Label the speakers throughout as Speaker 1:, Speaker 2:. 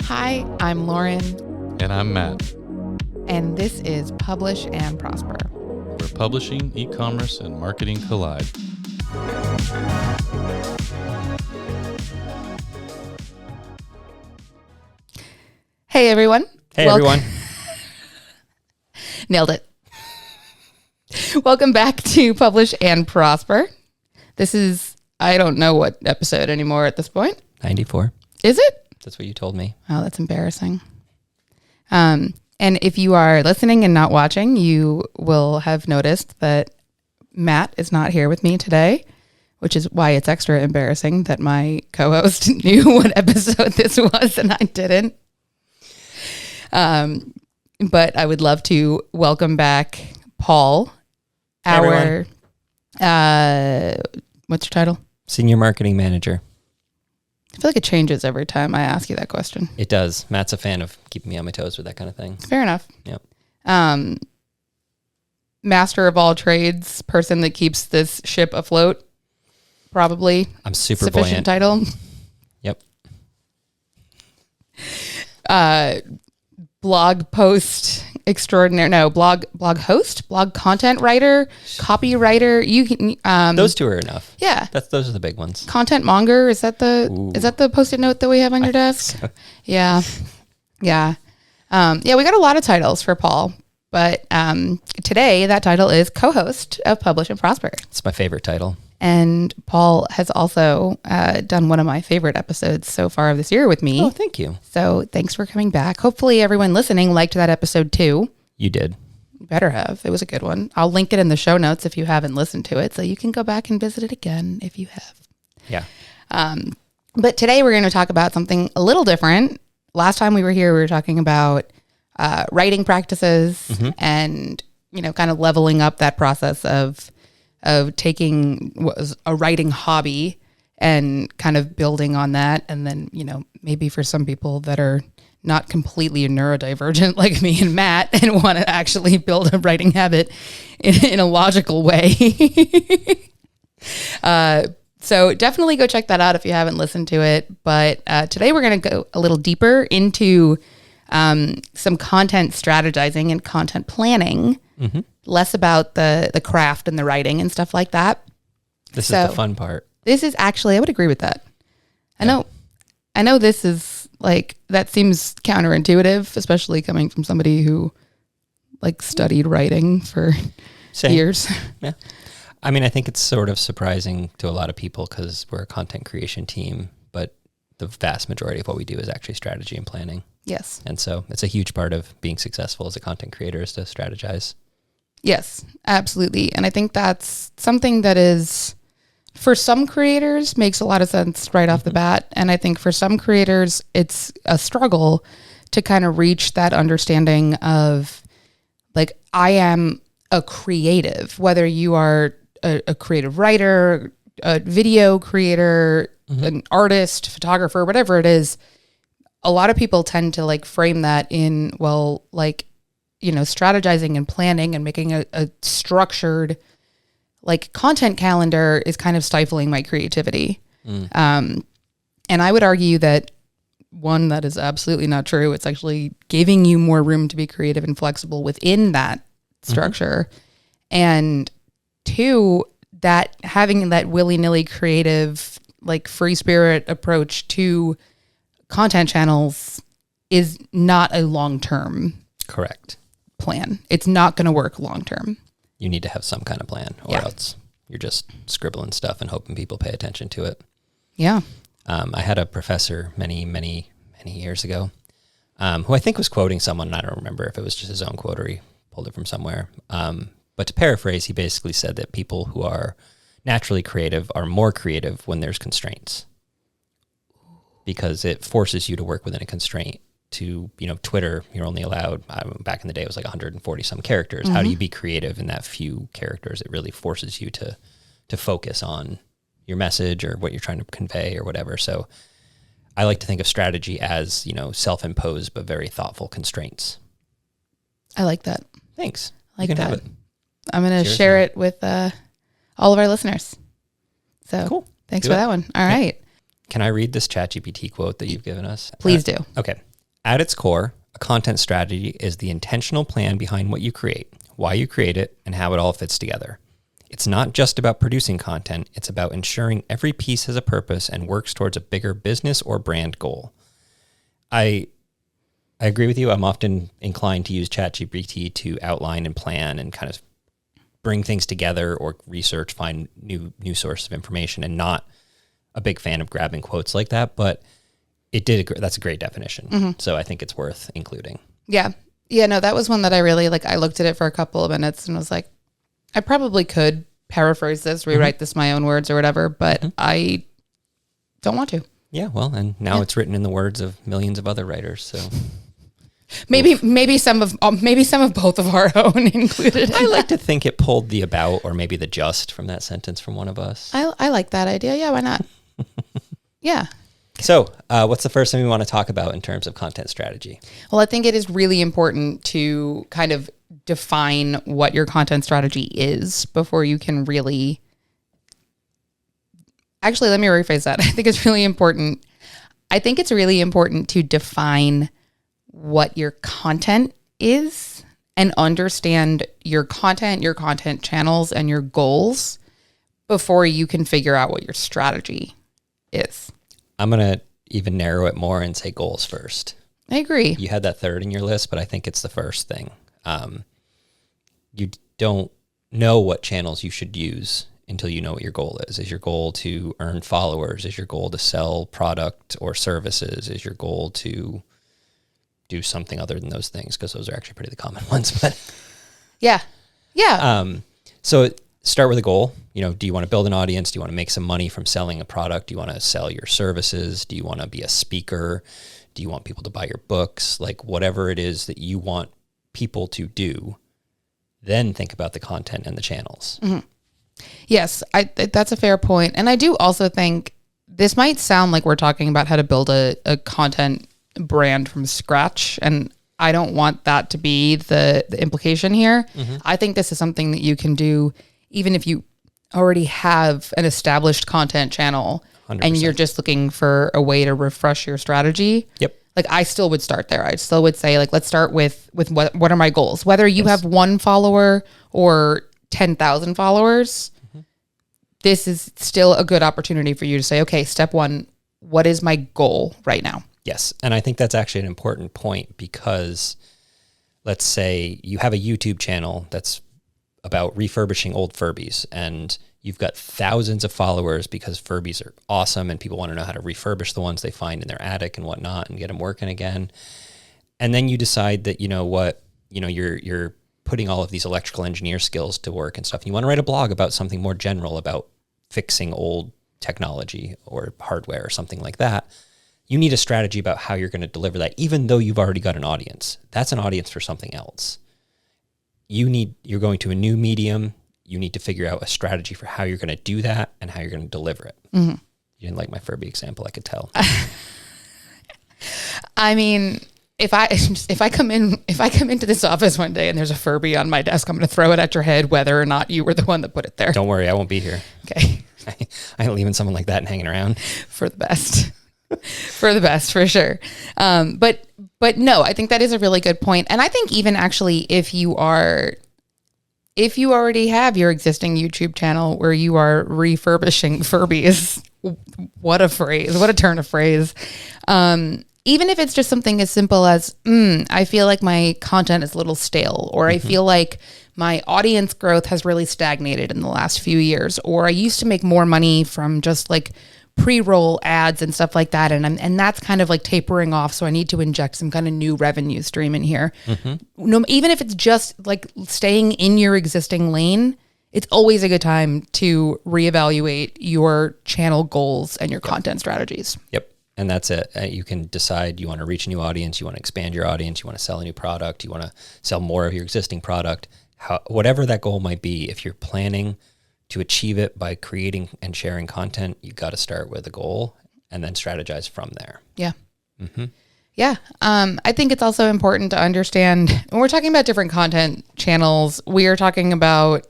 Speaker 1: Hi, I'm Lauren.
Speaker 2: And I'm Matt.
Speaker 1: And this is Publish and Prosper,
Speaker 2: where publishing, e-commerce, and marketing collide.
Speaker 1: Hey, everyone.
Speaker 3: Hey, everyone.
Speaker 1: Nailed it. Welcome back to Publish and Prosper. This is, I don't know what episode anymore at this point.
Speaker 3: 94.
Speaker 1: Is it?
Speaker 3: That's what you told me.
Speaker 1: Oh, that's embarrassing. And if you are listening and not watching, you will have noticed that Matt is not here with me today, which is why it's extra embarrassing that my co-host knew what episode this was and I didn't. But I would love to welcome back Paul,
Speaker 3: Hey,
Speaker 1: what's your title?
Speaker 3: Senior Marketing Manager.
Speaker 1: I feel like it changes every time I ask you that question.
Speaker 3: It does. Matt's a fan of keeping me on my toes with that kind of thing.
Speaker 1: Fair enough.
Speaker 3: Yep.
Speaker 1: Master of all trades, person that keeps this ship afloat. Probably.
Speaker 3: I'm super
Speaker 1: sufficient
Speaker 3: buoyant.
Speaker 1: title.
Speaker 3: Yep.
Speaker 1: Blog post extraordinary. No, blog host, blog content writer, copywriter. You can
Speaker 3: Those two are enough.
Speaker 1: Yeah.
Speaker 3: Those are the big ones.
Speaker 1: Content monger. Is that the Post-it note that we have on your desk?
Speaker 3: So.
Speaker 1: Yeah. Yeah. We got a lot of titles for Paul, but today that title is co-host of Publish and Prosper.
Speaker 3: It's my favorite title.
Speaker 1: And Paul has also done one of my favorite episodes so far of this year with me.
Speaker 3: Oh, thank you.
Speaker 1: So thanks for coming back. Hopefully everyone listening liked that episode too.
Speaker 3: You did.
Speaker 1: You better have. It was a good one. I'll link it in the show notes if you haven't listened to it, so you can go back and visit it again if you have.
Speaker 3: Yeah.
Speaker 1: But today we're going to talk about something a little different. Last time we were here, we were talking about writing practices and, kind of leveling up that process of taking what was a writing hobby and kind of building on that. And then, maybe for some people that are not completely neurodivergent like me and Matt and want to actually build a writing habit in a logical way. So definitely go check that out if you haven't listened to it. But today we're going to go a little deeper into some content strategizing and content planning. Less about the craft and the writing and stuff like that.
Speaker 3: This is the fun part.
Speaker 1: This is actually, I would agree with that. I know this is that seems counterintuitive, especially coming from somebody who studied writing for years.
Speaker 3: Yeah. I mean, I think it's sort of surprising to a lot of people because we're a content creation team, but the vast majority of what we do is actually strategy and planning.
Speaker 1: Yes.
Speaker 3: And so it's a huge part of being successful as a content creator is to strategize.
Speaker 1: Yes, absolutely. And I think that's something that is, for some creators, makes a lot of sense right off the bat. And I think for some creators, it's a struggle to kind of reach that understanding of, I am a creative, whether you are a creative writer, a video creator, an artist, photographer, whatever it is. A lot of people tend to frame that in, strategizing and planning and making a structured content calendar is kind of stifling my creativity. And I would argue that one, that is absolutely not true. It's actually giving you more room to be creative and flexible within that structure. And two, that having that willy-nilly creative, free spirit approach to content channels is not a long-term
Speaker 3: Correct.
Speaker 1: plan. It's not going to work long-term.
Speaker 3: You need to have some kind of plan or else you're just scribbling stuff and hoping people pay attention to it.
Speaker 1: Yeah.
Speaker 3: I had a professor many years ago who I think was quoting someone, and I don't remember if it was just his own quote or he pulled it from somewhere. But to paraphrase, he basically said that people who are naturally creative are more creative when there's constraints because it forces you to work within a constraint. To, Twitter, you're only allowed, back in the day, it was 140 some characters. How do you be creative in that few characters? It really forces you to focus on your message or what you're trying to convey or whatever. So I like to think of strategy as, self-imposed but very thoughtful constraints.
Speaker 1: I like that.
Speaker 3: Thanks.
Speaker 1: I like
Speaker 3: you can
Speaker 1: that.
Speaker 3: have it.
Speaker 1: I'm going to share it with all of our listeners. So
Speaker 3: cool.
Speaker 1: Thanks for that one. All right.
Speaker 3: Can I read this ChatGPT quote that you've given us?
Speaker 1: Please do.
Speaker 3: Okay. At its core, a content strategy is the intentional plan behind what you create, why you create it, and how it all fits together. It's not just about producing content, it's about ensuring every piece has a purpose and works towards a bigger business or brand goal. I agree with you. I'm often inclined to use ChatGPT to outline and plan and kind of bring things together or research, find new sources of information, and not a big fan of grabbing quotes like that, but that's a great definition. So I think it's worth including.
Speaker 1: Yeah. Yeah, no, that was one that I really I looked at it for a couple of minutes and was like, I probably could paraphrase this, rewrite this my own words or whatever, but I don't want to.
Speaker 3: Yeah, well, and now it's written in the words of millions of other writers, so
Speaker 1: maybe some of both of our own included.
Speaker 3: I like to think it pulled the about or maybe the just from that sentence from one of us.
Speaker 1: I like that idea. Yeah, why not? Yeah.
Speaker 3: So, what's the first thing we want to talk about in terms of content strategy?
Speaker 1: Well, I think it is really important to kind of define what your content strategy is before you can really... Actually, let me rephrase that. I think it's really important. I think it's really important to define what your content is and understand your content channels, and your goals before you can figure out what your strategy is. I'm
Speaker 3: going to even narrow it more and say goals first.
Speaker 1: I agree.
Speaker 3: You had that third in your list, but I think it's the first thing. You don't know what channels you should use until you know what your goal is. Is your goal to earn followers? Is your goal to sell product or services? Is your goal to do something other than those things? Because those are actually pretty the common ones. But
Speaker 1: yeah.
Speaker 3: So start with a goal. Do you want to build an audience? Do you want to make some money from selling a product? Do you want to sell your services? Do you want to be a speaker? Do you want people to buy your books? Like whatever it is that you want people to do, then think about the content and the channels.
Speaker 1: Mm-hmm. Yes, that's a fair point. And I do also think this might sound like we're talking about how to build a content brand from scratch. And I don't want that to be the implication here. Mm-hmm. I think this is something that you can do even if you already have an established content channel 100%. And you're just looking for a way to refresh your strategy.
Speaker 3: Yep.
Speaker 1: I still would start there. I still would say, let's start with what are my goals? Whether you have 1 follower or 10,000 followers, this is still a good opportunity for you to say, okay, step 1, what is my goal right now?
Speaker 3: Yes. And I think that's actually an important point, because let's say you have a YouTube channel that's about refurbishing old Furbies, and you've got thousands of followers because Furbies are awesome and people want to know how to refurbish the ones they find in their attic and whatnot and get them working again. And then you decide that, you're putting all of these electrical engineer skills to work and stuff. And you want to write a blog about something more general about fixing old technology or hardware or something like that. You need a strategy about how you're going to deliver that, even though you've already got an audience. That's an audience for something else. You're going to a new medium. You need to figure out a strategy for how you're going to do that and how you're going to deliver it. Mm-hmm. You didn't like my Furby example, I could tell.
Speaker 1: I mean, if I come into this office one day and there's a Furby on my desk, I'm going to throw it at your head, whether or not you were the one that put it there.
Speaker 3: Don't worry, I won't be here.
Speaker 1: Okay.
Speaker 3: I ain't leaving someone like that and hanging around.
Speaker 1: For the best. For the best, for sure. But no, I think that is a really good point. And I think even actually if you already have your existing YouTube channel where you are refurbishing Furbies, what a phrase, what a turn of phrase. Even if it's just something as simple as, I feel like my content is a little stale, or I feel like my audience growth has really stagnated in the last few years, or I used to make more money from just pre-roll ads and stuff like that, and that's kind of tapering off, so I need to inject some kind of new revenue stream in here. No, even if it's just staying in your existing lane, it's always a good time to reevaluate your channel goals and your content strategies.
Speaker 3: Yep. And that's it. You can decide you want to reach a new audience, you want to expand your audience, you want to sell a new product, you want to sell more of your existing product. Whatever that goal might be, if you're planning to achieve it by creating and sharing content, you got to start with a goal and then strategize from there.
Speaker 1: Yeah. Mm-hmm. Yeah. I think it's also important to understand when we're talking about different content channels, we are talking about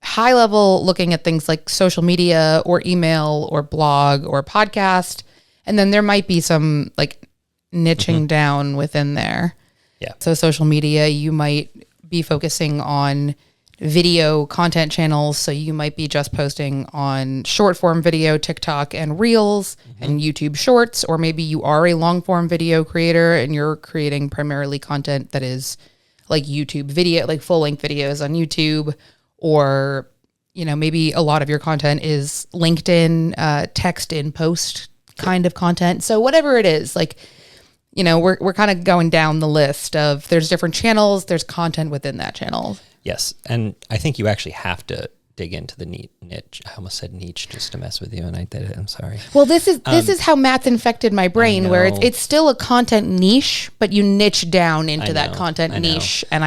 Speaker 1: high level looking at things like social media or email or blog or podcast. And then there might be some niching down within there.
Speaker 3: Yeah.
Speaker 1: So social media, you might be focusing on video content channels. So you might be just posting on short form video, TikTok and Reels and YouTube Shorts, or maybe you are a long form video creator and you're creating primarily content that is like YouTube video, like full length videos on YouTube, or, you know, maybe a lot of your content is LinkedIn, text in post kind of content. So whatever it is, like, you know, we're kind of going down the list of there's different channels, there's content within that channel.
Speaker 3: Yes. And I think you actually have to dig into the niche. I almost said niche just to mess with you, and I did it. I'm sorry.
Speaker 1: Well, this is how math's infected my brain, where it's still a content niche, but you niche down into that content niche. And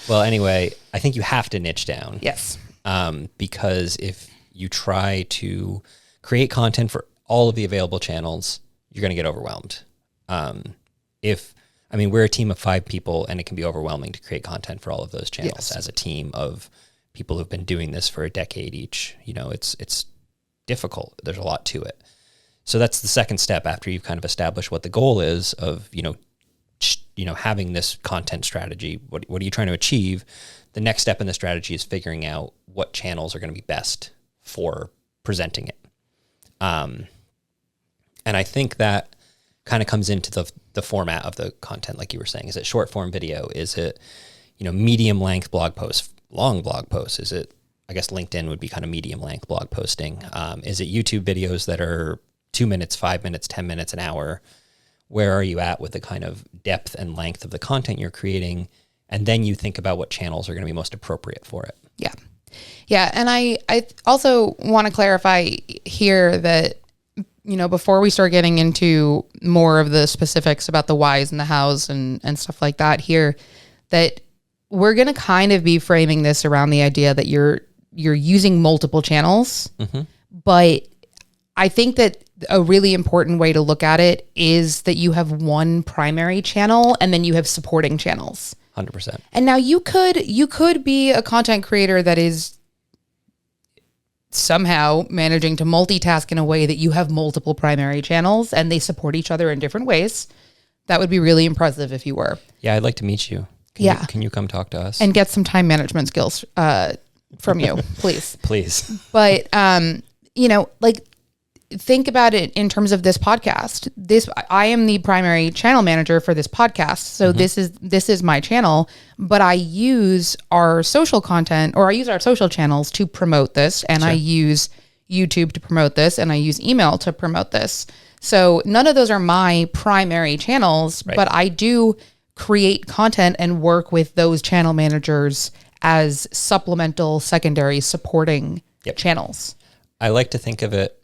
Speaker 3: Well, anyway, I think you have to niche down.
Speaker 1: Yes.
Speaker 3: Because if you try to create content for all of the available channels, you're going to get overwhelmed. We're a team of 5 people, and it can be overwhelming to create content for all of those channels as a team of people who've been doing this for a decade each. You know, it's difficult. There's a lot to it. So that's the second step after you've kind of established what the goal is of, having this content strategy. What are you trying to achieve? The next step in the strategy is figuring out what channels are going to be best for presenting it. And I think that kind of comes into the format of the content, like you were saying. Is it short form video? Is it, medium length blog posts, long blog posts? Is it, I guess LinkedIn would be kind of medium length blog posting. Is it YouTube videos that are 2 minutes, 5 minutes, 10 minutes, an hour? Where are you at with the kind of depth and length of the content you're creating? And then you think about what channels are going to be most appropriate for it.
Speaker 1: Yeah. Yeah. And I also want to clarify here that, before we start getting into more of the specifics about the whys and the hows and stuff like that here, that we're going to kind of be framing this around the idea that you're using multiple channels. Mm-hmm. But I think that a really important way to look at it is that you have one primary channel and then you have supporting channels.
Speaker 3: 100%.
Speaker 1: And now you could be a content creator that is somehow managing to multitask in a way that you have multiple primary channels and they support each other in different ways. That would be really impressive if you were.
Speaker 3: Yeah, I'd like to meet you. Can you come talk to us?
Speaker 1: And get some time management skills from you, please.
Speaker 3: Please.
Speaker 1: But, think about it in terms of this podcast. I am the primary channel manager for this podcast. So this is my channel, but I use our social content, or I use our social channels to promote this, and I use YouTube to promote this, and I use email to promote this. So none of those are my primary channels, but I do create content and work with those channel managers as supplemental, secondary, supporting channels.
Speaker 3: I like to think of it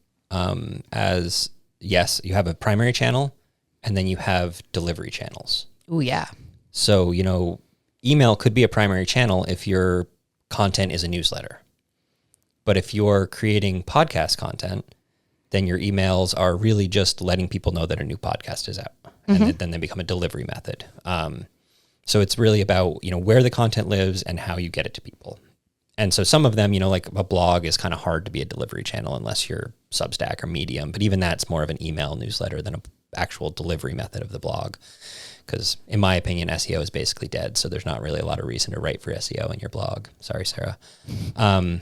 Speaker 3: as, yes, you have a primary channel and then you have delivery channels.
Speaker 1: Oh, yeah.
Speaker 3: So, email could be a primary channel if your content is a newsletter. But if you're creating podcast content, then your emails are really just letting people know that a new podcast is out. And then they become a delivery method. So it's really about, where the content lives and how you get it to people. And so some of them, like a blog is kind of hard to be a delivery channel unless you're Substack or Medium. But even that's more of an email newsletter than an actual delivery method of the blog. Because in my opinion, SEO is basically dead. So there's not really a lot of reason to write for SEO in your blog. Sorry, Sarah.
Speaker 1: We're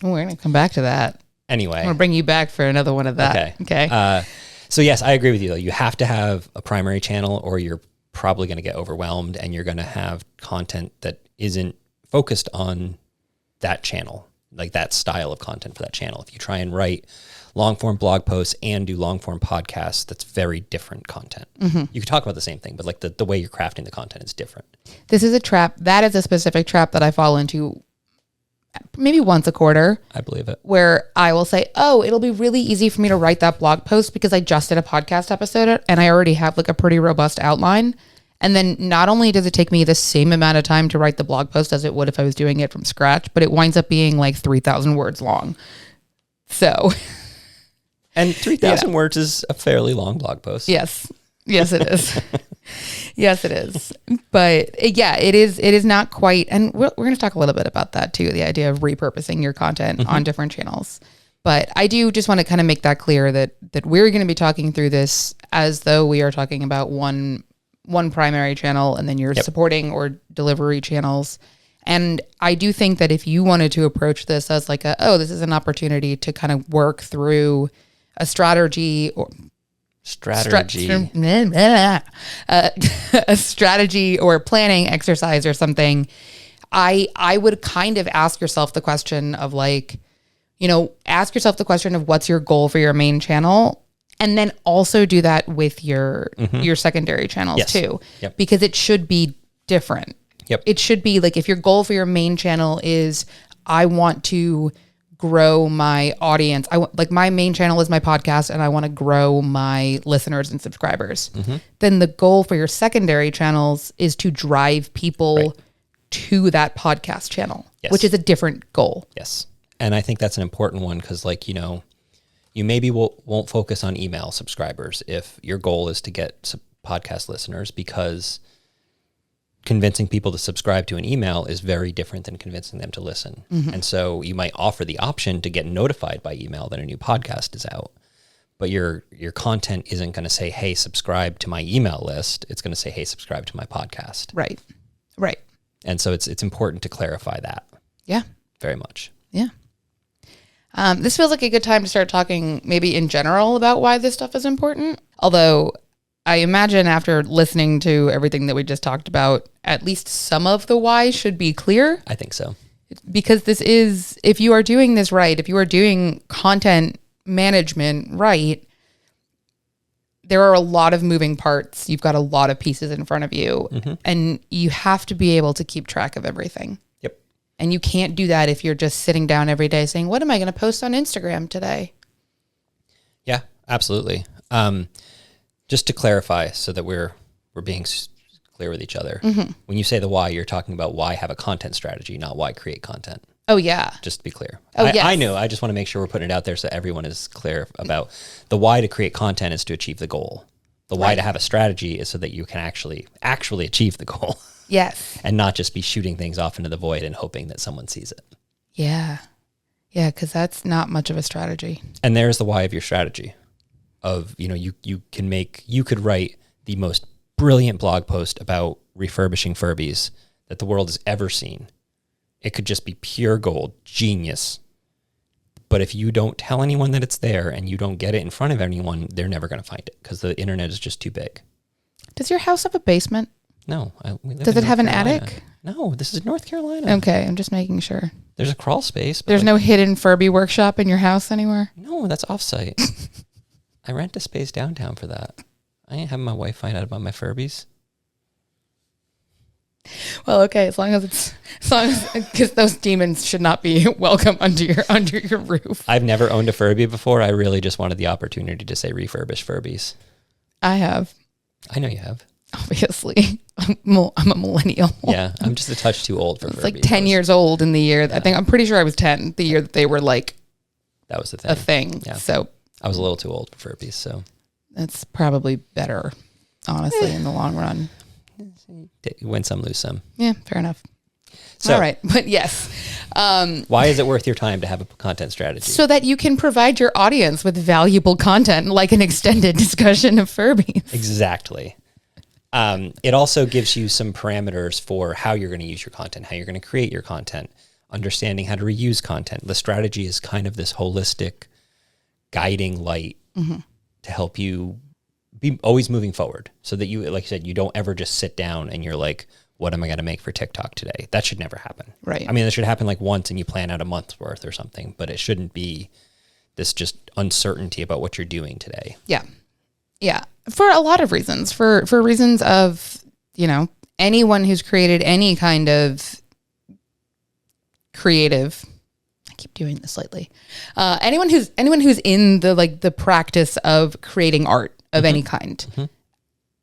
Speaker 1: going to come back to that.
Speaker 3: Anyway.
Speaker 1: I'm going to bring you back for another one of that. Okay.
Speaker 3: So yes, I agree with you though. You have to have a primary channel or you're probably going to get overwhelmed and you're going to have content that isn't focused on that channel, like that style of content for that channel. If you try and write long form blog posts and do long form podcasts, that's very different content. You can talk about the same thing, but like the way you're crafting the content is different.
Speaker 1: This is a trap. That is a specific trap that I fall into maybe once a quarter.
Speaker 3: I believe it.
Speaker 1: Where I will say, oh, it'll be really easy for me to write that blog post because I just did a podcast episode and I already have like a pretty robust outline. And then not only does it take me the same amount of time to write the blog post as it would if I was doing it from scratch, but it winds up being like 3,000 words long. So.
Speaker 3: And 3,000 words is a fairly long blog post.
Speaker 1: Yes. Yes, it is. Yes, it is. But yeah, it is not quite. And we're going to talk a little bit about that too. The idea of repurposing your content on different channels. But I do just want to kind of make that clear that we're going to be talking through this as though we are talking about one primary channel, and then you're supporting or delivery channels. And I do think that if you wanted to approach this as like this is an opportunity to kind of work through a strategy or a strategy or planning exercise or something, I would kind of ask yourself the question of like, ask yourself the question of what's your goal for your main channel, and then also do that with your secondary channels too, because it should be different. It should be like, if your goal for your main channel is, I want to grow my audience. My main channel is my podcast, and I want to grow my listeners and subscribers. Then the goal for your secondary channels is to drive people to that podcast channel, which is a different goal.
Speaker 3: Yes. And I think that's an important one, because you maybe won't focus on email subscribers if your goal is to get podcast listeners, because convincing people to subscribe to an email is very different than convincing them to listen. And so you might offer the option to get notified by email that a new podcast is out, but your content isn't going to say, hey, subscribe to my email list. It's going to say, hey, subscribe to my podcast.
Speaker 1: Right.
Speaker 3: And so it's important to clarify that.
Speaker 1: Yeah.
Speaker 3: Very much.
Speaker 1: Yeah. This feels like a good time to start talking maybe in general about why this stuff is important. Although I imagine after listening to everything that we just talked about, at least some of the why should be clear.
Speaker 3: I think so.
Speaker 1: Because this is, if you are doing this right, if you are doing content management right, there are a lot of moving parts. You've got a lot of pieces in front of you, and you have to be able to keep track of everything.
Speaker 3: Yep.
Speaker 1: And you can't do that if you're just sitting down every day saying, what am I going to post on Instagram today?
Speaker 3: Yeah, absolutely. Just to clarify, so that we're being clear with each other. When you say the why, you're talking about why have a content strategy, not why create content.
Speaker 1: Oh, yeah.
Speaker 3: Just to be clear.
Speaker 1: Yes.
Speaker 3: I know. I just want to make sure we're putting it out there so everyone is clear about the why to create content is to achieve the goal. The why to have a strategy is so that you can actually achieve the goal.
Speaker 1: Yes.
Speaker 3: And not just be shooting things off into the void and hoping that someone sees it.
Speaker 1: Yeah. Yeah, because that's not much of a strategy.
Speaker 3: And there's the why of your strategy. Of, you could write the most brilliant blog post about refurbishing Furbies that the world has ever seen. It could just be pure gold, genius. But if you don't tell anyone that it's there and you don't get it in front of anyone, they're never going to find it, because the internet is just too big.
Speaker 1: Does your house have a basement?
Speaker 3: No.
Speaker 1: Does it have an attic?
Speaker 3: No, this is North Carolina.
Speaker 1: Okay, I'm just making sure.
Speaker 3: There's a crawl space. But
Speaker 1: there's no hidden Furby workshop in your house anywhere?
Speaker 3: No, that's offsite. I rent a space downtown for that. I ain't having my wife find out about my Furbies.
Speaker 1: Well, okay, as long as because those demons should not be welcome under your roof.
Speaker 3: I've never owned a Furby before. I really just wanted the opportunity to say refurbish Furbies.
Speaker 1: I have.
Speaker 3: I know you have.
Speaker 1: Obviously, I'm a millennial.
Speaker 3: Yeah, I'm just a touch too old for Furbies.
Speaker 1: Like 10 years old in the year. Yeah. I'm pretty sure I was 10 the year that they were like.
Speaker 3: That was the thing.
Speaker 1: A thing. Yeah. So
Speaker 3: I was a little too old for Furbies, so.
Speaker 1: That's probably better, honestly, in the long run.
Speaker 3: Win some, lose some.
Speaker 1: Yeah, fair enough. So, all right, but yes.
Speaker 3: Why is it worth your time to have a content strategy?
Speaker 1: So that you can provide your audience with valuable content, like an extended discussion of Furbies.
Speaker 3: Exactly. It also gives you some parameters for how you're going to use your content, how you're going to create your content, understanding how to reuse content. The strategy is kind of this holistic guiding light to help you be always moving forward, so that you, like you said, you don't ever just sit down and you're like, what am I going to make for TikTok today? That should never happen.
Speaker 1: Right.
Speaker 3: I mean, that should happen like once and you plan out a month's worth or something, but it shouldn't be this just uncertainty about what you're doing today.
Speaker 1: Yeah. Yeah. For a lot of reasons, for reasons of, anyone who's created any kind of creative, I keep doing this lately. Anyone who's in the practice of creating art of any kind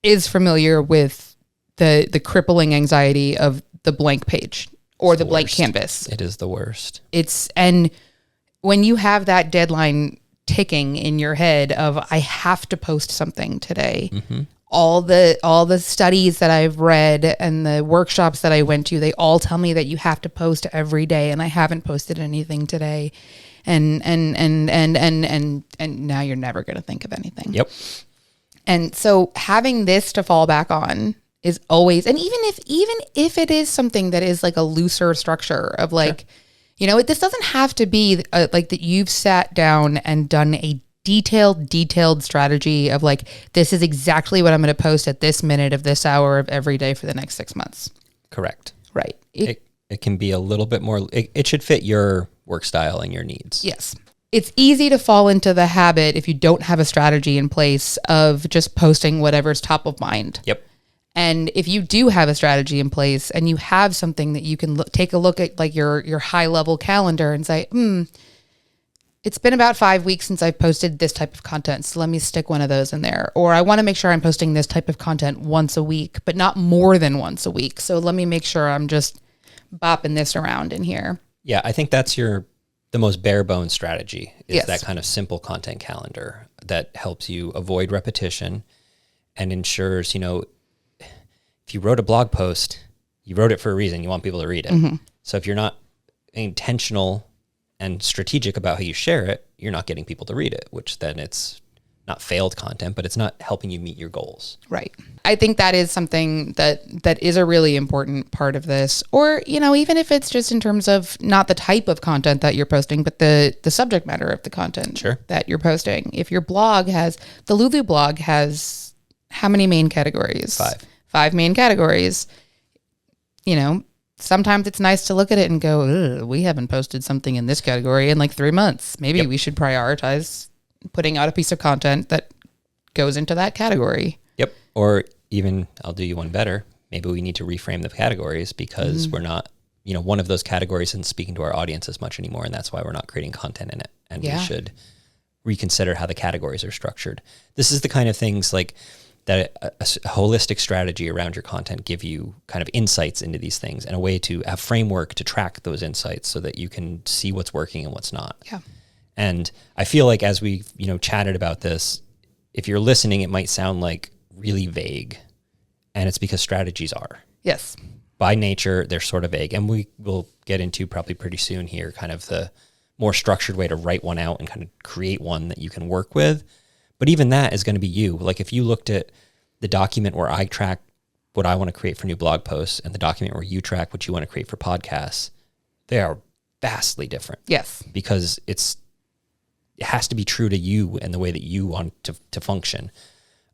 Speaker 1: is familiar with the crippling anxiety of the blank page or the blank canvas.
Speaker 3: It is the worst.
Speaker 1: And when you have that deadline ticking in your head of, I have to post something today, all the studies that I've read and the workshops that I went to, they all tell me that you have to post every day, and I haven't posted anything today. and now you're never going to think of anything.
Speaker 3: Yep.
Speaker 1: And so having this to fall back on is always, and even if it is something that is like a looser structure of like, this doesn't have to be like that you've sat down and done a detailed strategy of like, this is exactly what I'm going to post at this minute of this hour of every day for the next 6 months.
Speaker 3: Correct.
Speaker 1: Right.
Speaker 3: It can be a little bit more, it should fit your work style and your needs.
Speaker 1: Yes. It's easy to fall into the habit if you don't have a strategy in place of just posting whatever's top of mind.
Speaker 3: Yep.
Speaker 1: And if you do have a strategy in place and you have something that you can take a look at, like your high level calendar and say, it's been about 5 weeks since I've posted this type of content, so let me stick one of those in there. Or I want to make sure I'm posting this type of content once a week, but not more than once a week. So let me make sure I'm just bopping this around in here.
Speaker 3: Yeah, I think that's the most bare bones strategy is
Speaker 1: Yes.
Speaker 3: that kind of simple content calendar that helps you avoid repetition and ensures, if you wrote a blog post, you wrote it for a reason. You want people to read it. Mm-hmm. So if you're not intentional and strategic about how you share it, you're not getting people to read it, which then it's not failed content, but it's not helping you meet your goals.
Speaker 1: Right. I think that is something that is a really important part of this. Or, even if it's just in terms of not the type of content that you're posting, but the subject matter of the content that you're posting. If your blog the Lulu blog has how many main categories? 5 main categories. Sometimes it's nice to look at it and go, we haven't posted something in this category in like 3 months. Maybe we should prioritize putting out a piece of content that goes into that category.
Speaker 3: Yep. Or even, I'll do you one better. Maybe we need to reframe the categories because we're not, one of those categories isn't speaking to our audience as much anymore. And that's why we're not creating content in it. And we should reconsider how the categories are structured. This is the kind of things like that a holistic strategy around your content give you kind of insights into these things and a way to have framework to track those insights so that you can see what's working and what's not.
Speaker 1: Yeah.
Speaker 3: And I feel like as we, chatted about this, if you're listening, it might sound like really vague, and it's because strategies are.
Speaker 1: Yes.
Speaker 3: By nature, they're sort of vague, and we will get into probably pretty soon here kind of the more structured way to write one out and kind of create one that you can work with. But even that is going to be you. Like if you looked at the document where I track what I want to create for new blog posts and the document where you track what you want to create for podcasts, they are vastly different.
Speaker 1: Yes.
Speaker 3: Because it has to be true to you and the way that you want to function.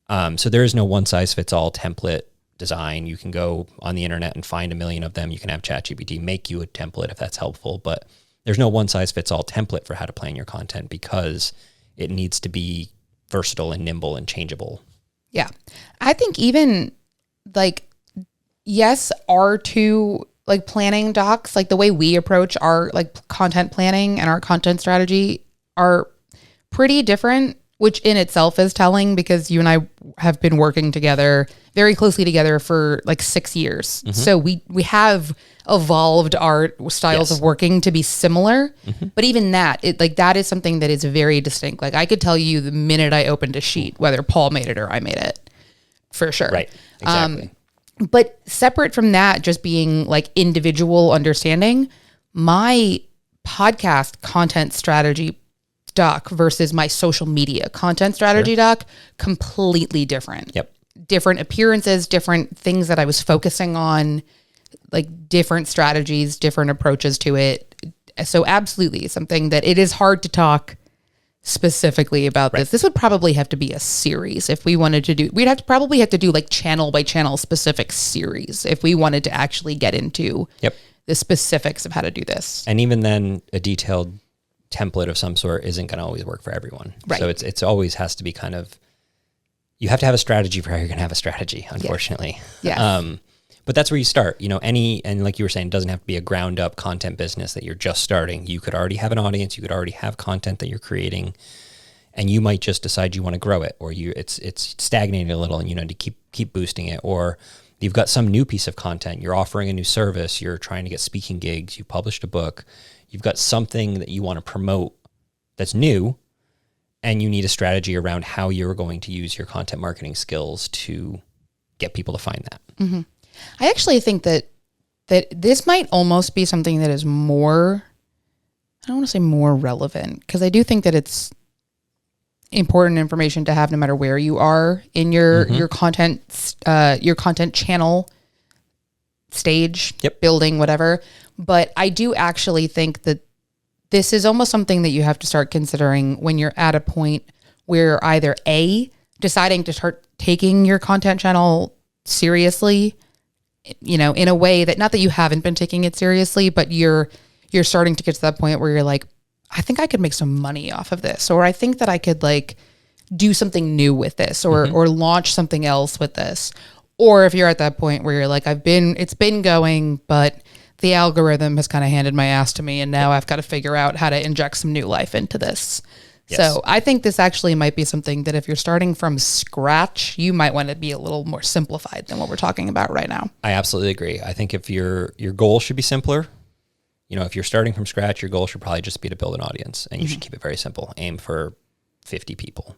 Speaker 3: So there is no one size fits all template design. You can go on the internet and find a million of them. You can have ChatGPT make you a template if that's helpful, but there's no one size fits all template for how to plan your content because it needs to be versatile and nimble and changeable.
Speaker 1: Yeah. I think even like, yes, our two like planning docs, like the way we approach our like content planning and our content strategy are pretty different, which in itself is telling because you and I have been working together very closely together for like 6 years. Mm-hmm. So we have evolved our styles of working to be similar. Mm-hmm. But even that, that is something that is very distinct. Like I could tell you the minute I opened a sheet, whether Paul made it or I made it, for sure.
Speaker 3: Right. Exactly.
Speaker 1: But separate from that, just being like individual understanding, my podcast content strategy doc versus my social media content strategy doc, completely different.
Speaker 3: Yep.
Speaker 1: Different appearances, different things that I was focusing on, like different strategies, different approaches to it. So absolutely something that it is hard to talk specifically about this. This would probably have to be a series if we wanted to do, probably have to do like channel by channel specific series if we wanted to actually get into the specifics of how to do this.
Speaker 3: And even then a detailed template of some sort isn't going to always work for everyone.
Speaker 1: Right.
Speaker 3: So it's always has to be kind of, you have to have a strategy for how you're going to have a strategy, unfortunately.
Speaker 1: Yeah.
Speaker 3: But that's where you start, and like you were saying, it doesn't have to be a ground up content business that you're just starting. You could already have an audience. You could already have content that you're creating, and you might just decide you want to grow it, or it's stagnating a little and you need to keep boosting it, or you've got some new piece of content. You're offering a new service. You're trying to get speaking gigs. You published a book. You've got something that you want to promote that's new, and you need a strategy around how you're going to use your content marketing skills to get people to find that.
Speaker 1: Mm-hmm. I actually think that this might almost be something that is more I don't want to say more relevant, because I do think that it's important information to have no matter where you are in your content channel stage, building, whatever. But I do actually think that this is almost something that you have to start considering when you're at a point where either A, deciding to start taking your content channel seriously, you know, in a way that, not that you haven't been taking it seriously, but you're starting to get to that point where you're like, I think I could make some money off of this, or I think that I could like do something new with this, or launch something else with this. Or if you're at that point where you're like, it's been going, but the algorithm has kind of handed my ass to me, and now I've got to figure out how to inject some new life into this. Yes. So I think this actually might be something that if you're starting from scratch, you might want to be a little more simplified than what we're talking about right now.
Speaker 3: I absolutely agree. I think if your goal should be simpler, you know, if you're starting from scratch, your goal should probably just be to build an audience, and you should keep it very simple. Aim for 50 people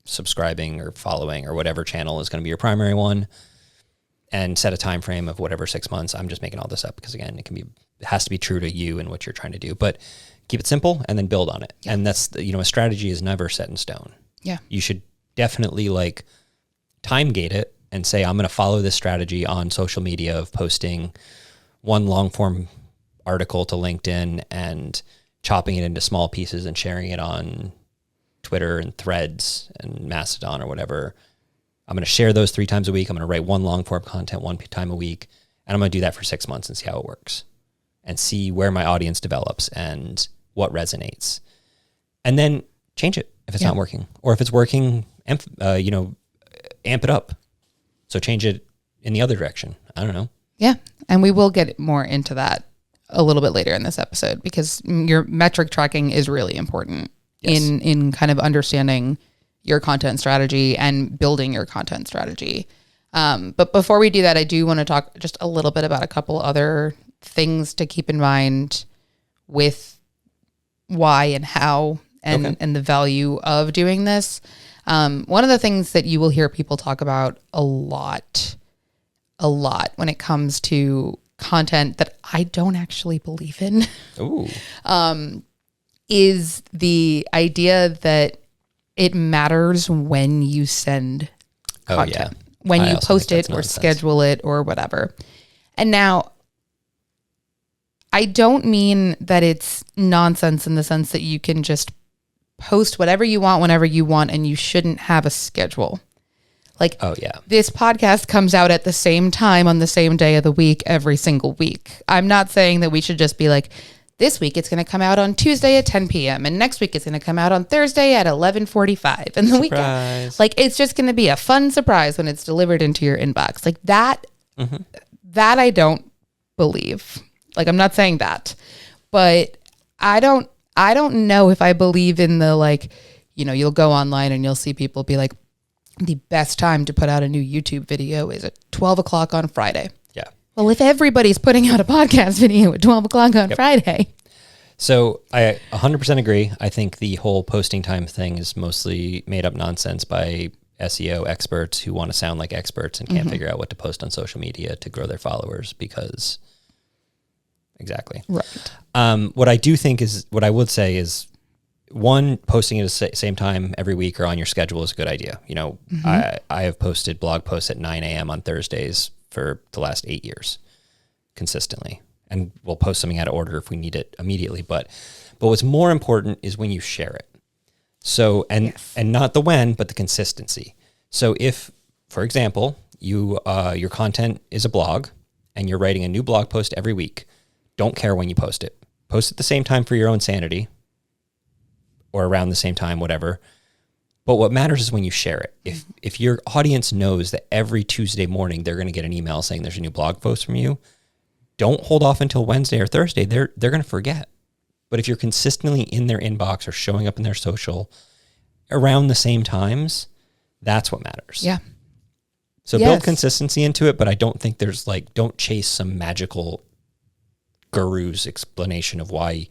Speaker 3: subscribing or following or whatever channel is going to be your primary one, and set a time frame of whatever 6 months. I'm just making all this up because, again, it has to be true to you and what you're trying to do, but keep it simple and then build on it. Yeah. And that's, you know, a strategy is never set in stone.
Speaker 1: Yeah.
Speaker 3: You should definitely like time gate it and say, I'm going to follow this strategy on social media of posting one long form article to LinkedIn and chopping it into small pieces and sharing it on Twitter and Threads and Mastodon or whatever. I'm going to share those 3 times a week. I'm going to write one long form content one time a week, and I'm going to do that for 6 months and see how it works and see where my audience develops and what resonates, and then change it if it's not working, or if it's working, amp it up. So change it in the other direction. I don't know.
Speaker 1: Yeah. And we will get more into that a little bit later in this episode, because your metric tracking is really important in kind of understanding your content strategy and building your content strategy. But before we do that, I do want to talk just a little bit about a couple other things to keep in mind with why and how and the value of doing this. One of the things that you will hear people talk about a lot when it comes to content that I don't actually believe in is the idea that it matters when you send content, when you post it or schedule it or whatever. And now, I don't mean that it's nonsense in the sense that you can just post whatever you want whenever you want and you shouldn't have a schedule. Like, this podcast comes out at the same time on the same day of the week every single week. I'm not saying that we should just be like, this week it's going to come out on Tuesday at 10 p.m. and next week it's going to come out on Thursday at 11:45. And the weekend, like, it's just going to be a fun surprise when it's delivered into your inbox. Like that I don't believe. Like, I'm not saying that, but I don't know if I believe in the, like, you know, you'll go online and you'll see people be like, the best time to put out a new YouTube video is at 12 o'clock on Friday. Yeah. Well, if everybody's putting out a podcast video at 12 o'clock on Friday.
Speaker 3: So I 100% agree. I think the whole posting time thing is mostly made up nonsense by SEO experts who want to sound like experts and can't figure out what to post on social media to grow their followers because... Exactly.
Speaker 1: Right.
Speaker 3: What I would say is, one, posting at the same time every week or on your schedule is a good idea. You know, I have posted blog posts at 9 a.m. on Thursdays for the last 8 years consistently. And we'll post something out of order if we need it immediately. But what's more important is when you share it. So, and not the when, but the consistency. So if, for example, your content is a blog and you're writing a new blog post every week, don't care when you post it. Post at the same time for your own sanity or around the same time, whatever. But what matters is when you share it. If your audience knows that every Tuesday morning they're going to get an email saying there's a new blog post from you, don't hold off until Wednesday or Thursday. They're going to forget. But if you're consistently in their inbox or showing up in their social around the same times, that's what matters.
Speaker 1: Yeah.
Speaker 3: So build consistency into it, but I don't think there's don't chase some magical guru's explanation of why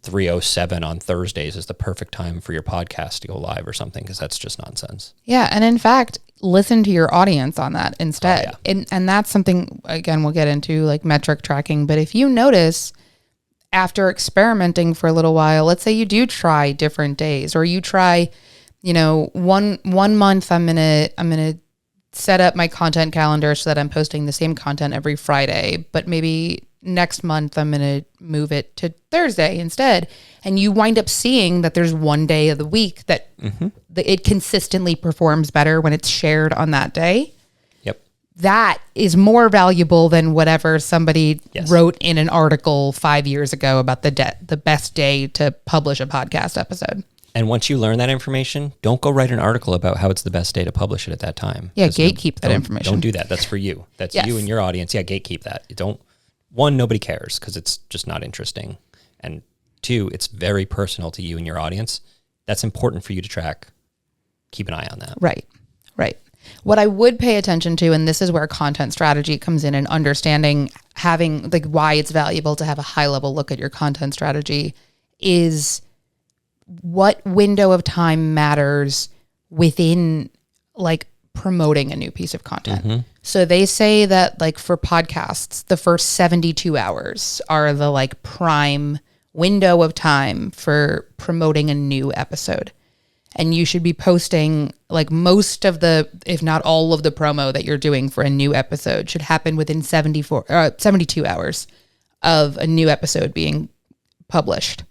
Speaker 3: 3:07 on Thursdays is the perfect time for your podcast to go live or something, because that's just nonsense.
Speaker 1: Yeah. And in fact, listen to your audience on that instead. And that's something, again, we'll get into like metric tracking. But if you notice after experimenting for a little while, let's say you do try different days, or you try, one month I'm gonna set up my content calendar so that I'm posting the same content every Friday, but maybe next month I'm going to move it to Thursday instead. And you wind up seeing that there's one day of the week that it consistently performs better when it's shared on that day.
Speaker 3: Yep.
Speaker 1: That is more valuable than whatever somebody wrote in an article 5 years ago about the best day to publish a podcast episode.
Speaker 3: And once you learn that information, don't go write an article about how it's the best day to publish it at that time.
Speaker 1: Yeah, gatekeep that information.
Speaker 3: Don't do that. That's for you. That's you and your audience. Yeah, gatekeep that. One, nobody cares because it's just not interesting. And two, it's very personal to you and your audience. That's important for you to track. Keep an eye on that.
Speaker 1: Right. What I would pay attention to, and this is where content strategy comes in, and understanding having why it's valuable to have a high level look at your content strategy, is what window of time matters within promoting a new piece of content. So they say that for podcasts, the first 72 hours are the prime window of time for promoting a new episode. And you should be posting most of the, if not all of the promo that you're doing for a new episode should happen within 72 hours of a new episode being published.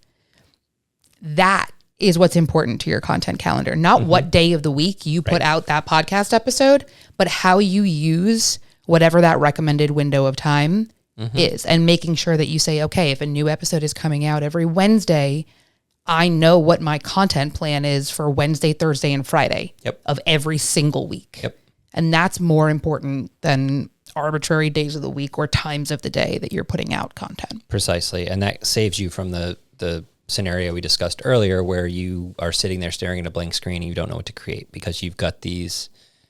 Speaker 1: That is what's important to your content calendar. Not what day of the week you put out that podcast episode, but how you use whatever that recommended window of time is. And making sure that you say, okay, if a new episode is coming out every Wednesday, I know what my content plan is for Wednesday, Thursday, and Friday of every single week. And that's more important than arbitrary days of the week or times of the day that you're putting out content.
Speaker 3: Precisely. And that saves you from the scenario we discussed earlier where you are sitting there staring at a blank screen and you don't know what to create because you've got these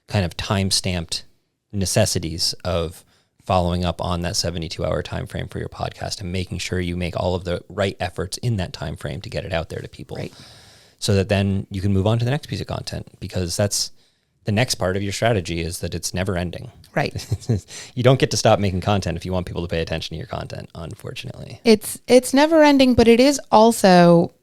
Speaker 3: kind of time-stamped necessities of following up on that 72-hour time frame for your podcast and making sure you make all of the right efforts in that time frame to get it out there to people. So that then you can move on to the next piece of content, because that's the next part of your strategy, is that it's never ending. You don't get to stop making content if you want people to pay attention to your content, unfortunately.
Speaker 1: It's never ending, but it is also,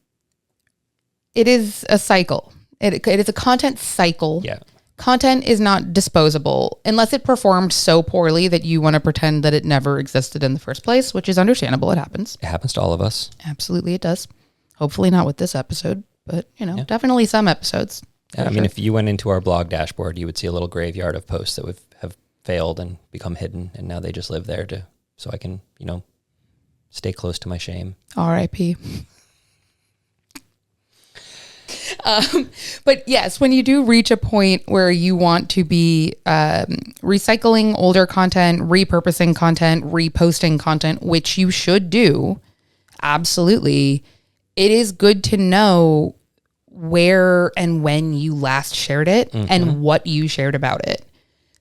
Speaker 1: it is a cycle. It is a content cycle.
Speaker 3: Yeah.
Speaker 1: Content is not disposable unless it performed so poorly that you want to pretend that it never existed in the first place, which is understandable. It happens.
Speaker 3: It happens to all of us.
Speaker 1: Absolutely it does. Hopefully not with this episode, but definitely some episodes.
Speaker 3: I mean, if you went into our blog dashboard, you would see a little graveyard of posts that have failed and become hidden, and now they just live there so I can, stay close to my shame.
Speaker 1: R.I.P. But yes, when you do reach a point where you want to be recycling older content, repurposing content, reposting content, which you should do, absolutely, it is good to know where and when you last shared it and what you shared about it.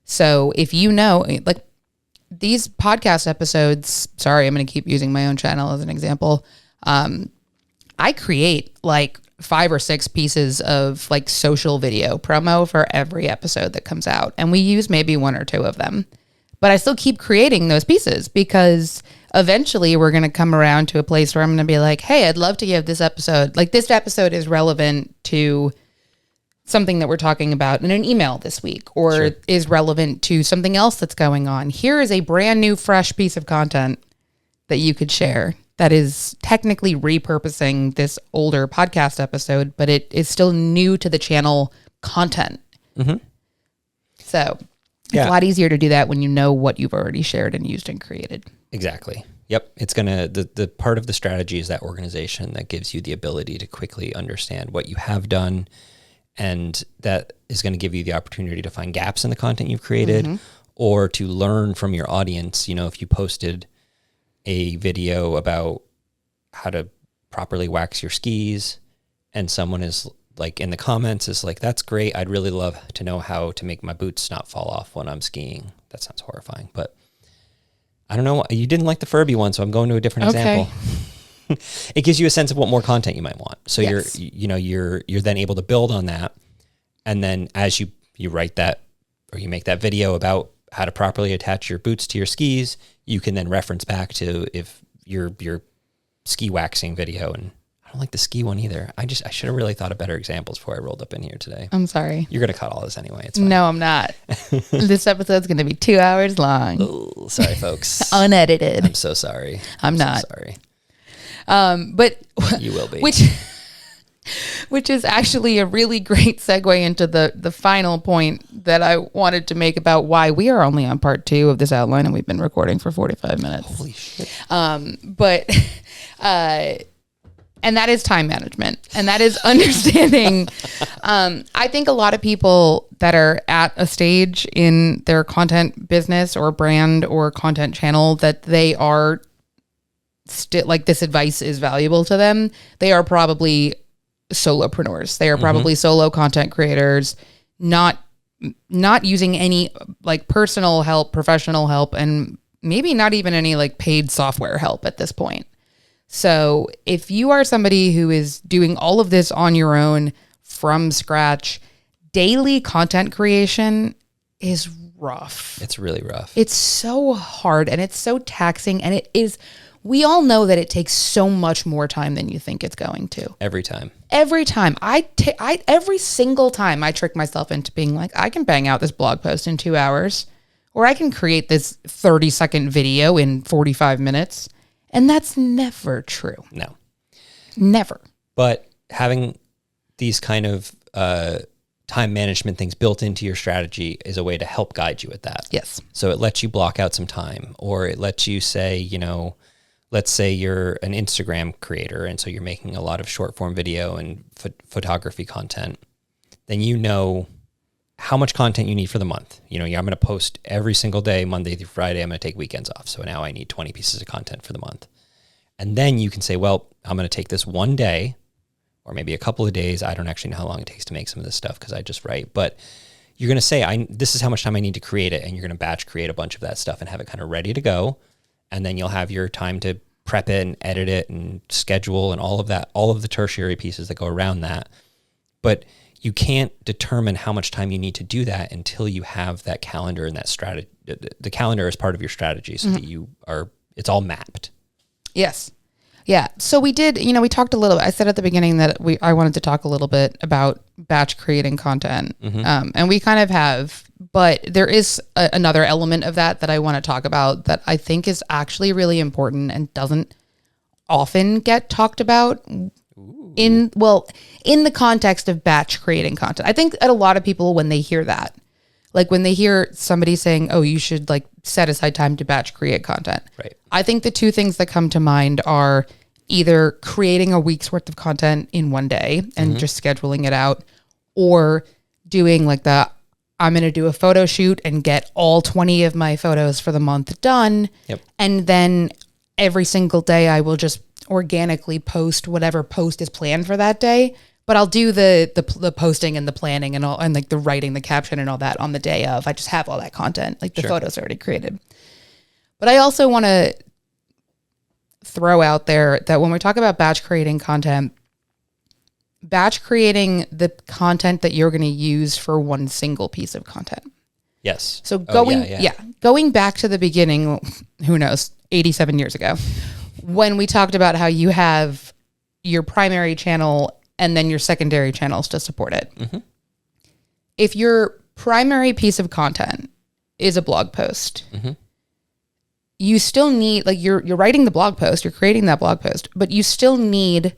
Speaker 1: So if these podcast episodes, sorry, I'm going to keep using my own channel as an example. I create 5 or 6 pieces of social video promo for every episode that comes out. And we use maybe 1 or 2 of them, but I still keep creating those pieces because eventually we're going to come around to a place where I'm going to be like, hey, I'd love to give this episode, this episode is relevant to something that we're talking about in an email this week, or is relevant to something else that's going on. Here is a brand new, fresh piece of content that you could share that is technically repurposing this older podcast episode, but it is still new to the channel content. So it's a lot easier to do that when you know what you've already shared and used and created.
Speaker 3: Exactly. Yep. It's the part of the strategy is that organization that gives you the ability to quickly understand what you have done. And that is going to give you the opportunity to find gaps in the content you've created or to learn from your audience. If you posted a video about how to properly wax your skis and someone is in the comments is that's great. I'd really love to know how to make my boots not fall off when I'm skiing. That sounds horrifying, but I don't know. You didn't like the Furby one, so I'm going to a different example. It gives you a sense of what more content you might want. So you're then able to build on that. And then as you write that or you make that video about how to properly attach your boots to your skis, you can then reference back to if your ski waxing video, and I don't like the ski one either. I should have really thought of better examples before I rolled up in here today.
Speaker 1: I'm sorry.
Speaker 3: You're going to cut all this anyway. It's fine.
Speaker 1: No, I'm not. This episode's going to be 2 hours long.
Speaker 3: Oh, sorry, folks.
Speaker 1: Unedited.
Speaker 3: I'm so sorry.
Speaker 1: I'm not.
Speaker 3: So sorry.
Speaker 1: But
Speaker 3: You will be.
Speaker 1: Which is actually a really great segue into the final point that I wanted to make about why we are only on part 2 of this outline, and we've been recording for 45 minutes.
Speaker 3: Holy shit.
Speaker 1: And that is time management, and that is understanding. I think a lot of people that are at a stage in their content business or brand or content channel that they are still like, this advice is valuable to them. They are probably solopreneurs. They are probably solo content creators, not using any like personal help, professional help, and maybe not even any like paid software help at this point. So if you are somebody who is doing all of this on your own from scratch, daily content creation is rough.
Speaker 3: It's really rough.
Speaker 1: It's so hard and it's so taxing, and it is, we all know that it takes so much more time than you think it's going to.
Speaker 3: Every time.
Speaker 1: Every time. Every single time I trick myself into being like, I can bang out this blog post in 2 hours, or I can create this 30-second video in 45 minutes. And that's never true.
Speaker 3: No.
Speaker 1: Never.
Speaker 3: But having these kind of time management things built into your strategy is a way to help guide you with that.
Speaker 1: Yes.
Speaker 3: So it lets you block out some time, or it lets you say, you know, let's say you're an Instagram creator, and so you're making a lot of short form video and photography content. Then you know how much content you need for the month. You know, I'm going to post every single day, Monday through Friday. I'm going to take weekends off. So now I need 20 pieces of content for the month. And then you can say, well, I'm going to take this one day or maybe a couple of days. I don't actually know how long it takes to make some of this stuff because I just write. But you're going to say, this is how much time I need to create it. And you're going to batch create a bunch of that stuff and have it kind of ready to go. And then you'll have your time to prep it and edit it and schedule and all of that, all of the tertiary pieces that go around that. But you can't determine how much time you need to do that until you have that calendar and that strategy. The calendar is part of your strategy so that it's all mapped.
Speaker 1: Yes. Yeah. So we did, we talked a little bit. I said at the beginning that I wanted to talk a little bit about batch creating content. And we kind of have, but there is another element of that I want to talk about that I think is actually really important and doesn't often get talked about in the context of batch creating content. I think that a lot of people, when they hear that, like when they hear somebody saying, oh, you should like set aside time to batch create content.
Speaker 3: Right. I
Speaker 1: think the two things that come to mind are either creating a week's worth of content in one day and just scheduling it out, or doing like I'm going to do a photo shoot and get all 20 of my photos for the month done.
Speaker 3: Yep.
Speaker 1: And then every single day I will just organically post whatever post is planned for that day, but I'll do the posting and the planning and all, and like the writing, the caption and all that on the day of. I just have all that content, like the photos already created. But I also want to throw out there that when we talk about batch creating content, batch creating the content that you're going to use for one single piece of content.
Speaker 3: Yes.
Speaker 1: So going back to the beginning, who knows, 87 years ago, when we talked about how you have your primary channel and then your secondary channels to support it. If your primary piece of content is a blog post, you still need, like you're writing the blog post, you're creating that blog post, but you still need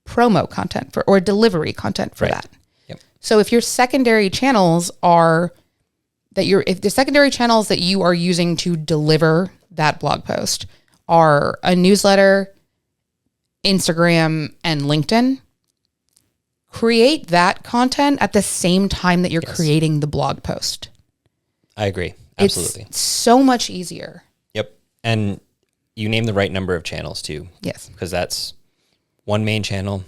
Speaker 1: promo content or delivery content for that.
Speaker 3: Yep.
Speaker 1: So if your secondary channels if the secondary channels that you are using to deliver that blog post are a newsletter, Instagram, and LinkedIn, create that content at the same time that you're creating the blog post.
Speaker 3: I agree. Absolutely.
Speaker 1: It's so much easier.
Speaker 3: Yep. And you name the right number of channels too.
Speaker 1: Yes.
Speaker 3: Because that's one main channel,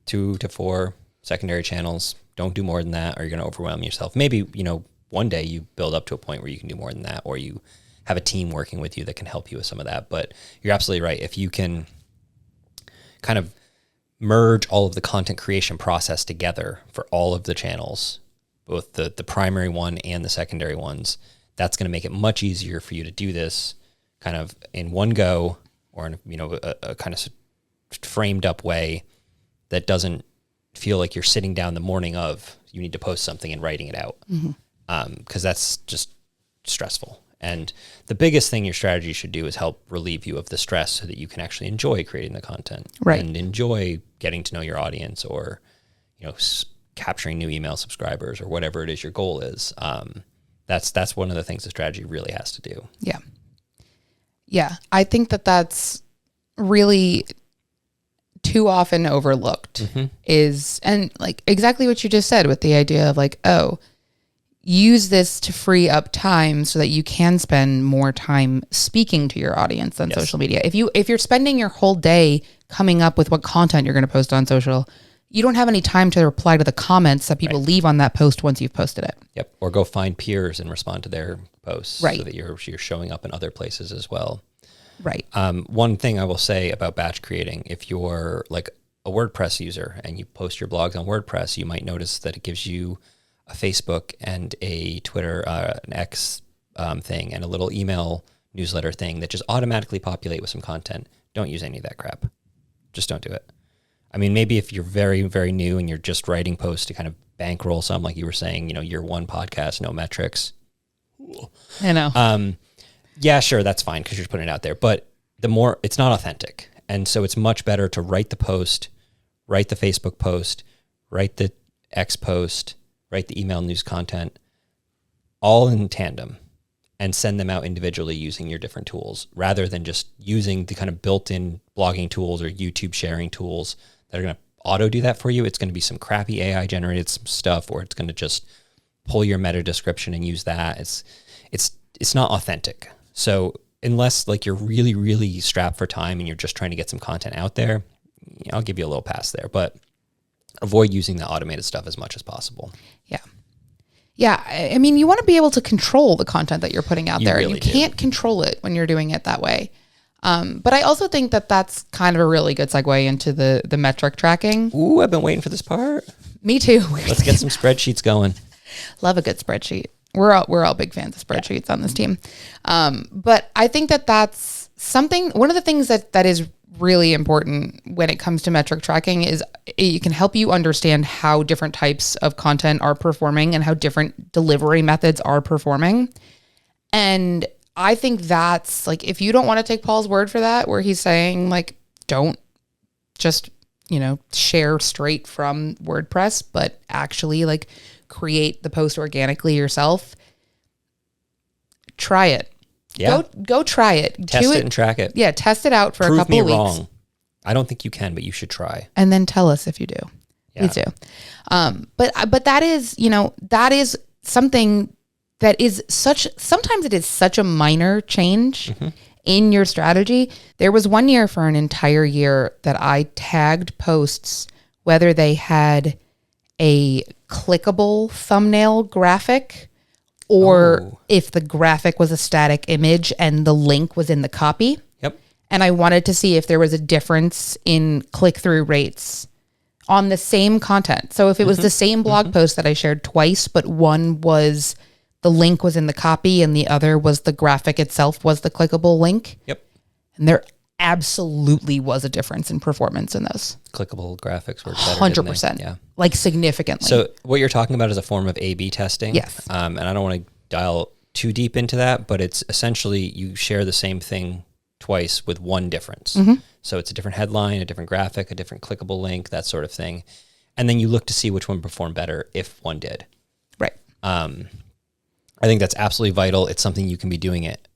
Speaker 3: 2 to 4 secondary channels. Don't do more than that or you're going to overwhelm yourself. Maybe, one day you build up to a point where you can do more than that, or you have a team working with you that can help you with some of that. But you're absolutely right. If you can kind of merge all of the content creation process together for all of the channels, both the primary one and the secondary ones, that's going to make it much easier for you to do this kind of in one go, or in, a kind of framed up way that doesn't feel like you're sitting down the morning of you need to post something and writing it out. Because that's just stressful. And the biggest thing your strategy should do is help relieve you of the stress so that you can actually enjoy creating the content,
Speaker 1: right,
Speaker 3: and enjoy getting to know your audience, or, capturing new email subscribers, or whatever it is your goal is. That's one of the things the strategy really has to do.
Speaker 1: Yeah. Yeah. I think that that's really too often overlooked is, and like exactly what you just said with the idea of like, oh, use this to free up time so that you can spend more time speaking to your audience on social media. If you're spending your whole day coming up with what content you're going to post on social, you don't have any time to reply to the comments that people leave on that post once you've posted it.
Speaker 3: Yep. Or go find peers and respond to their posts,
Speaker 1: right,
Speaker 3: so that you're showing up in other places as well.
Speaker 1: Right.
Speaker 3: One thing I will say about batch creating, if you're like a WordPress user and you post your blogs on WordPress, you might notice that it gives you a Facebook and a Twitter, an X thing, and a little email newsletter thing that just automatically populate with some content. Don't use any of that crap. Just don't do it. I mean, maybe if you're very, very new and you're just writing posts to kind of bankroll some, like you were saying, year one podcast, no metrics.
Speaker 1: I know.
Speaker 3: Yeah, sure, that's fine because you're just putting it out there. But it's not authentic. And so it's much better to write the post, write the Facebook post, write the X post, write the email news content, all in tandem, and send them out individually using your different tools, rather than just using the kind of built-in blogging tools or YouTube sharing tools that are going to auto do that for you. It's going to be some crappy AI generated stuff, or it's going to just pull your meta description and use that. It's not authentic. So unless like you're really, really strapped for time and you're just trying to get some content out there, I'll give you a little pass there, but avoid using the automated stuff as much as possible.
Speaker 1: Yeah. Yeah. I mean, you want to be able to control the content that you're putting out there.
Speaker 3: Really
Speaker 1: you can't control it when you're doing it that way. But I also think that that's kind of a really good segue into the metric tracking.
Speaker 3: Ooh, I've been waiting for this part.
Speaker 1: Me too.
Speaker 3: Let's get some spreadsheets going.
Speaker 1: Love a good spreadsheet. We're all big fans of spreadsheets on this team. But I think that that's something, one of the things that is really important when it comes to metric tracking is it can help you understand how different types of content are performing and how different delivery methods are performing. And I think that's like, if you don't want to take Paul's word for that, where he's saying like, don't just, share straight from WordPress, but actually like create the post organically yourself, try it.
Speaker 3: Yeah.
Speaker 1: Go try it.
Speaker 3: Test it and track it.
Speaker 1: Yeah, test it out for a couple
Speaker 3: Prove
Speaker 1: of
Speaker 3: me
Speaker 1: weeks.
Speaker 3: wrong. I don't think you can, but you should try.
Speaker 1: And then tell us if you do.
Speaker 3: Yeah.
Speaker 1: Please do. But that is, that is something that is sometimes it is such a minor change in your strategy. There was one year for an entire year that I tagged posts, whether they had a clickable thumbnail graphic or if the graphic was a static image and the link was in the copy.
Speaker 3: Yep.
Speaker 1: And I wanted to see if there was a difference in click-through rates on the same content. So if it was the same blog post that I shared twice, but one was the link was in the copy and the other was the graphic itself was the clickable link.
Speaker 3: Yep.
Speaker 1: And there absolutely was a difference in performance in those.
Speaker 3: Clickable graphics were better.
Speaker 1: 100%.
Speaker 3: Yeah.
Speaker 1: Like significantly.
Speaker 3: So what you're talking about is a form of A/B testing.
Speaker 1: Yes.
Speaker 3: And I don't want to dial too deep into that, but it's essentially you share the same thing twice with one difference. So it's a different headline, a different graphic, a different clickable link, that sort of thing. And then you look to see which one performed better if one did.
Speaker 1: Right.
Speaker 3: I think that's absolutely vital. It's something you can be doing at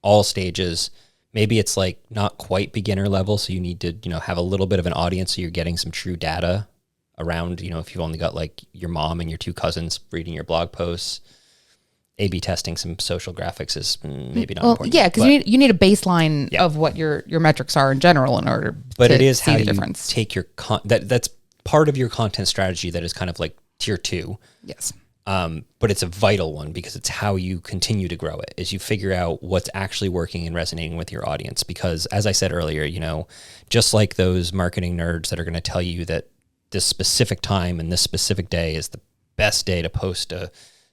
Speaker 3: all stages. Maybe it's like not quite beginner level, so you need to, have a little bit of an audience so you're getting some true data around, if you've only got like your mom and your two cousins reading your blog posts. A/B testing some social graphics is maybe not important.
Speaker 1: Yeah, because you need a baseline of what your metrics are in general in order
Speaker 3: but
Speaker 1: to
Speaker 3: it is
Speaker 1: see
Speaker 3: how
Speaker 1: the
Speaker 3: you
Speaker 1: difference.
Speaker 3: take your that's part of your content strategy that is kind of like tier 2.
Speaker 1: Yes.
Speaker 3: But it's a vital one because it's how you continue to grow it, is you figure out what's actually working and resonating with your audience. Because as I said earlier, just like those marketing nerds that are going to tell you that this specific time and this specific day is the best day to post a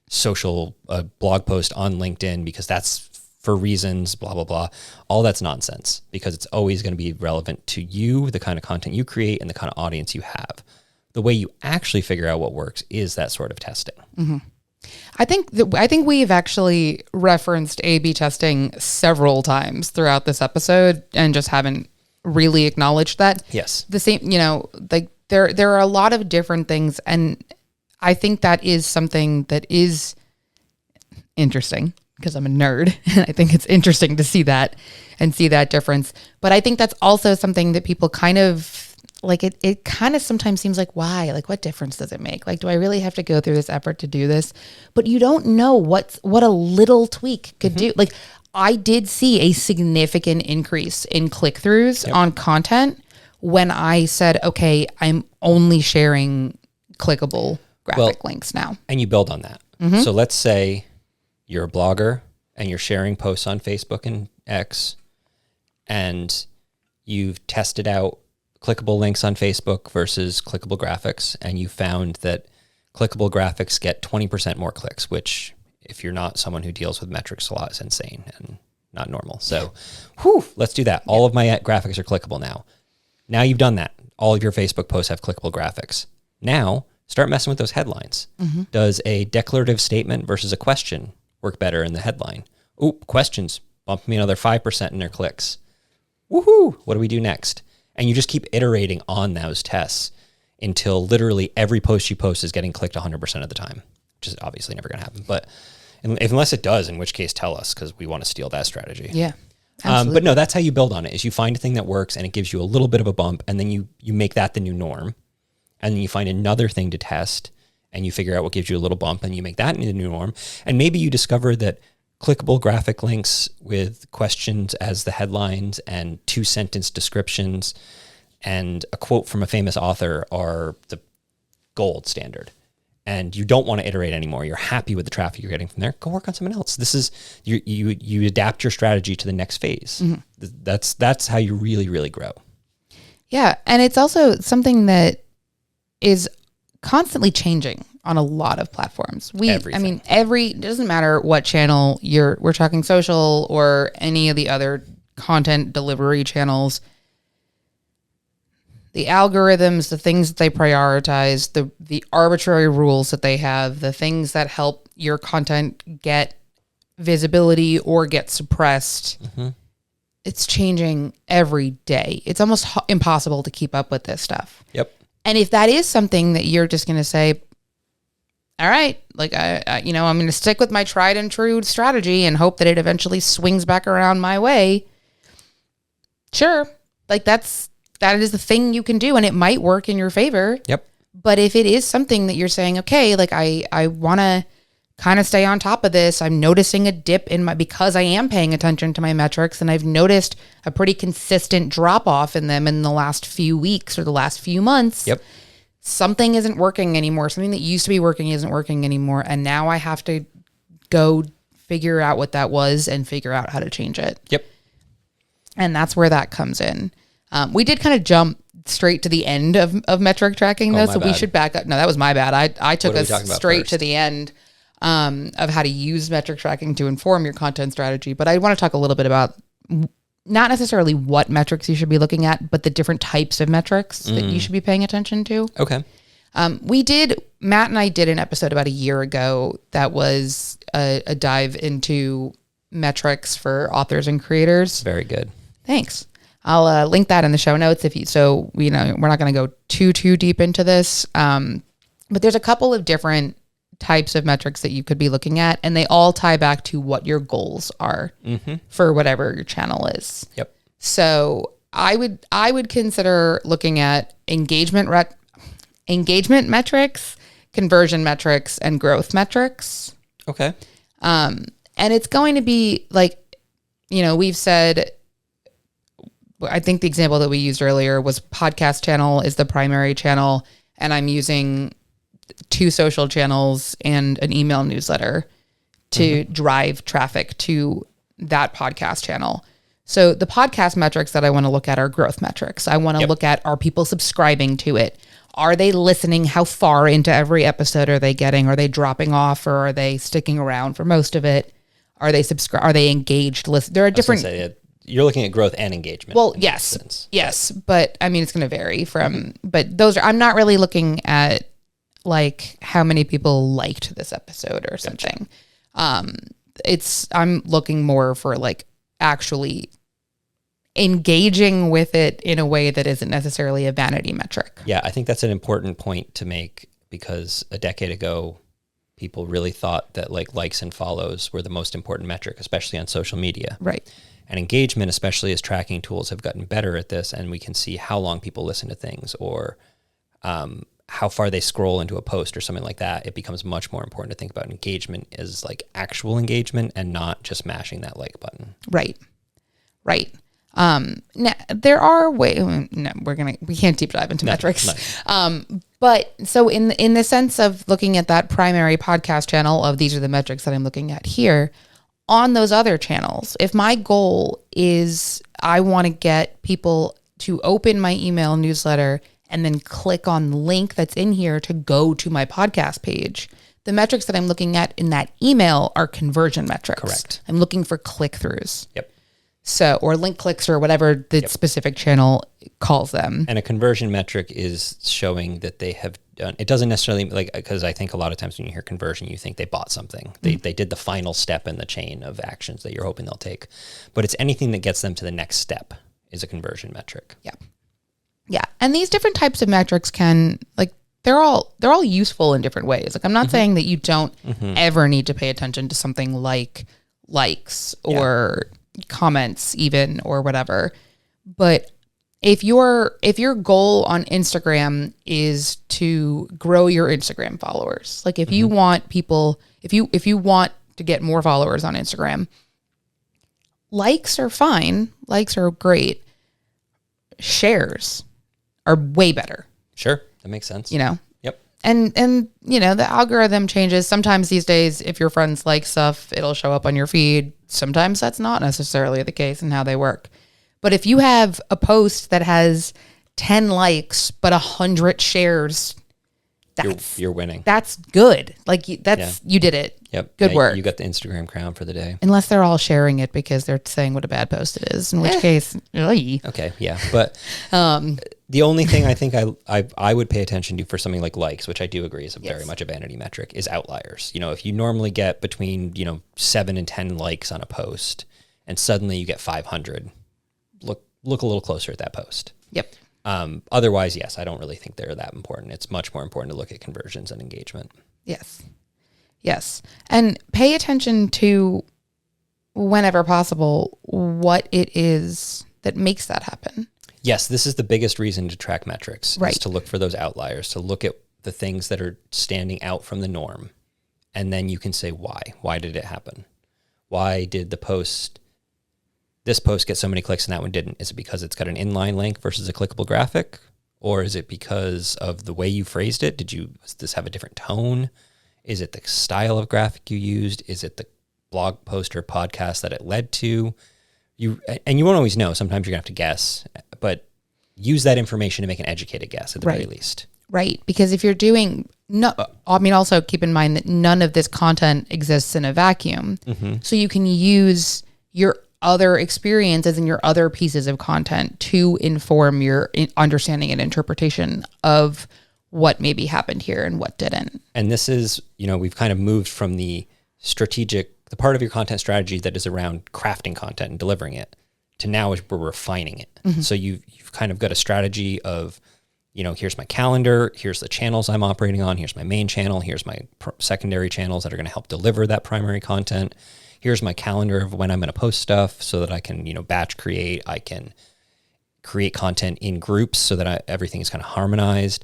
Speaker 3: social blog post on LinkedIn because that's for reasons, blah, blah, blah. All that's nonsense because it's always going to be relevant to you, the kind of content you create, and the kind of audience you have. The way you actually figure out what works is that sort of testing.
Speaker 1: Mm-hmm. I think we've actually referenced A/B testing several times throughout this episode and just haven't really acknowledged that.
Speaker 3: Yes.
Speaker 1: The same, like there are a lot of different things, and I think that is something that is interesting because I'm a nerd and I think it's interesting to see that and see that difference. But I think that's also something that people kind of like it kind of sometimes seems like, why? Like, what difference does it make? Like, do I really have to go through this effort to do this? But you don't know what a little tweak could do. Like, I did see a significant increase in click-throughs on content when I said, okay, I'm only sharing clickable graphic links now.
Speaker 3: And you build on that. So let's say you're a blogger and you're sharing posts on Facebook and X, and you've tested out clickable links on Facebook versus clickable graphics, and you found that clickable graphics get 20% more clicks, which if you're not someone who deals with metrics a lot is insane and not normal. So let's do that. All of my graphics are clickable now. Now you've done that. All of your Facebook posts have clickable graphics. Now start messing with those headlines. Does a declarative statement versus a question work better in the headline? Questions bump me another 5% in their clicks. Woohoo! What do we do next? And you just keep iterating on those tests until literally every post you post is getting clicked 100% of the time, which is obviously never going to happen. But unless it does, in which case tell us, because we want to steal that strategy.
Speaker 1: Yeah. Absolutely.
Speaker 3: But no, that's how you build on it, is you find a thing that works and it gives you a little bit of a bump, and then you make that the new norm. And then you find another thing to test and you figure out what gives you a little bump and you make that the new norm. And maybe you discover that clickable graphic links with questions as the headlines and 2-sentence descriptions and a quote from a famous author are the gold standard. And you don't want to iterate anymore. You're happy with the traffic you're getting from there. Go work on something else. This is you adapt your strategy to the next phase. That's how you really, really grow.
Speaker 1: Yeah. And it's also something that is constantly changing on a lot of platforms.
Speaker 3: Everything.
Speaker 1: It doesn't matter what channel we're talking social or any of the other content delivery channels. The algorithms, the things that they prioritize, the arbitrary rules that they have, the things that help your content get visibility or get suppressed. It's changing every day. It's almost impossible to keep up with this stuff.
Speaker 3: Yep.
Speaker 1: And if that is something that you're just going to say, all right, like I'm going to stick with my tried and true strategy and hope that it eventually swings back around my way. Sure. Like that is the thing you can do, and it might work in your favor.
Speaker 3: Yep.
Speaker 1: But if it is something that you're saying, okay, like I want to kind of stay on top of this. I'm noticing a dip because I am paying attention to my metrics, and I've noticed a pretty consistent drop off in them in the last few weeks or the last few months.
Speaker 3: Yep.
Speaker 1: Something isn't working anymore. Something that used to be working isn't working anymore. And now I have to go figure out what that was and figure out how to change it.
Speaker 3: Yep.
Speaker 1: And that's where that comes in. We did kind of jump straight to the end of metric tracking though, so we should back up. No, that was my bad. I took us straight to the end of how to use metric tracking to inform your content strategy. But I want to talk a little bit about not necessarily what metrics you should be looking at, but the different types of metrics that you should be paying attention to.
Speaker 3: Okay.
Speaker 1: Matt and I did an episode about a year ago that was a dive into metrics for authors and creators.
Speaker 3: Very good.
Speaker 1: Thanks. I'll link that in the show notes we're not going to go too deep into this. But there's a couple of different types of metrics that you could be looking at, and they all tie back to what your goals are for whatever your channel is.
Speaker 3: Yep.
Speaker 1: So I would consider looking at engagement metrics, conversion metrics, and growth metrics.
Speaker 3: Okay.
Speaker 1: And it's going to be like, we've said, I think the example that we used earlier was podcast channel is the primary channel, and I'm using 2 social channels and an email newsletter to drive traffic to that podcast channel. So the podcast metrics that I want to look at are growth metrics. I want to look at, are people subscribing to it? Are they listening? How far into every episode are they getting? Are they dropping off, or are they sticking around for most of it? Are they are they engaged? Listen, there are different.
Speaker 3: You're looking at growth and engagement.
Speaker 1: Well, yes, but I mean, it's going to vary from. But those are. I'm not really looking at like how many people liked this episode or something. I'm looking more for like actually engaging with it in a way that isn't necessarily a vanity metric.
Speaker 3: Yeah, I think that's an important point to make, because a decade ago, people really thought that like likes and follows were the most important metric, especially on social media.
Speaker 1: Right.
Speaker 3: And engagement, especially as tracking tools have gotten better at this, and we can see how long people listen to things or how far they scroll into a post or something like that, it becomes much more important to think about engagement as like actual engagement and not just mashing that like button.
Speaker 1: Right. Now, there are ways. No, we can't deep dive into metrics.
Speaker 3: No.
Speaker 1: But so in the sense of looking at that primary podcast channel of these are the metrics that I'm looking at here, on those other channels, if my goal is I want to get people to open my email newsletter and then click on the link that's in here to go to my podcast page, the metrics that I'm looking at in that email are conversion metrics.
Speaker 3: Correct.
Speaker 1: I'm looking for click-throughs.
Speaker 3: Yep.
Speaker 1: So, or link clicks or whatever the specific channel calls them.
Speaker 3: And a conversion metric is showing that they have done, it doesn't necessarily like, because I think a lot of times when you hear conversion, you think they bought something. They did the final step in the chain of actions that you're hoping they'll take. But it's anything that gets them to the next step is a conversion metric.
Speaker 1: Yeah. Yeah. And these different types of metrics can like, they're all useful in different ways. Like I'm not saying that you don't ever need to pay attention to something like likes or comments even or whatever. But if your goal on Instagram is to grow your Instagram followers, like if you want people, if you want to get more followers on Instagram, likes are fine. Likes are great. Shares are way better.
Speaker 3: Sure. That makes sense.
Speaker 1: You know?
Speaker 3: Yep.
Speaker 1: And you know, the algorithm changes. Sometimes these days, if your friends like stuff, it'll show up on your feed. Sometimes that's not necessarily the case in how they work. But if you have a post that has 10 likes, but 100 shares,
Speaker 3: you're winning.
Speaker 1: That's good. Like you did it.
Speaker 3: Yep.
Speaker 1: Good work.
Speaker 3: You got the Instagram crown for the day.
Speaker 1: Unless they're all sharing it because they're saying what a bad post it is, in which case,
Speaker 3: okay. Yeah. But the only thing I think I would pay attention to for something like likes, which I do agree is very much a vanity metric, is outliers. You know, if you normally get between, 7 and 10 likes on a post and suddenly you get 500, look a little closer at that post.
Speaker 1: Yep.
Speaker 3: Otherwise, yes, I don't really think they're that important. It's much more important to look at conversions and engagement.
Speaker 1: Yes. And pay attention to, whenever possible, what it is that makes that happen.
Speaker 3: Yes, this is the biggest reason to track metrics,
Speaker 1: right?
Speaker 3: Is to look for those outliers, to look at the things that are standing out from the norm. And then you can say, why? Why did it happen? Why did this post get so many clicks and that one didn't? Is it because it's got an inline link versus a clickable graphic? Or is it because of the way you phrased it? Does this have a different tone? Is it the style of graphic you used? Is it the blog post or podcast that it led to? You won't always know. Sometimes you're gonna have to guess, but use that information to make an educated guess at the very least. Right,
Speaker 1: because if you're doing also keep in mind that none of this content exists in a vacuum. So you can use your other experiences and your other pieces of content to inform your understanding and interpretation of what maybe happened here and what didn't.
Speaker 3: And this is, we've kind of moved from the part of your content strategy that is around crafting content and delivering it to now is we're refining it. So you've kind of got a strategy of, here's my calendar, here's the channels I'm operating on, here's my main channel, here's my secondary channels that are going to help deliver that primary content. Here's my calendar of when I'm going to post stuff so that I can, batch create. I can create content in groups so that everything is kind of harmonized.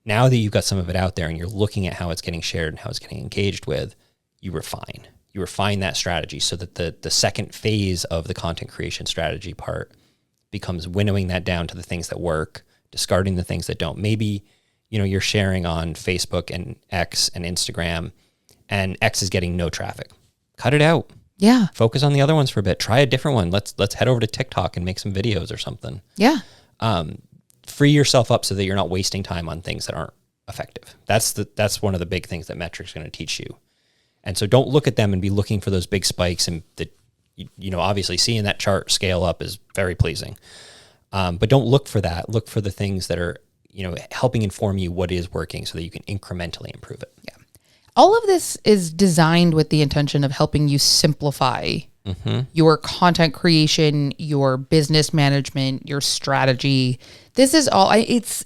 Speaker 3: Now that you've got some of it out there and you're looking at how it's getting shared and how it's getting engaged with, you refine that strategy so that the second phase of the content creation strategy part becomes winnowing that down to the things that work, discarding the things that don't. Maybe, you're sharing on Facebook and X and Instagram and X is getting no traffic. Cut it out.
Speaker 1: Yeah.
Speaker 3: Focus on the other ones for a bit. Try a different one. Let's head over to TikTok and make some videos or something.
Speaker 1: Yeah.
Speaker 3: Free yourself up so that you're not wasting time on things that aren't effective. That's one of the big things that metrics are going to teach you And so don't look at them and be looking for those big spikes. And obviously seeing that chart scale up is very pleasing. But don't look for that. Look for the things that are, helping inform you what is working so that you can incrementally improve it.
Speaker 1: Yeah. All of this is designed with the intention of helping you simplify your content creation, your business management, your strategy. This is all, it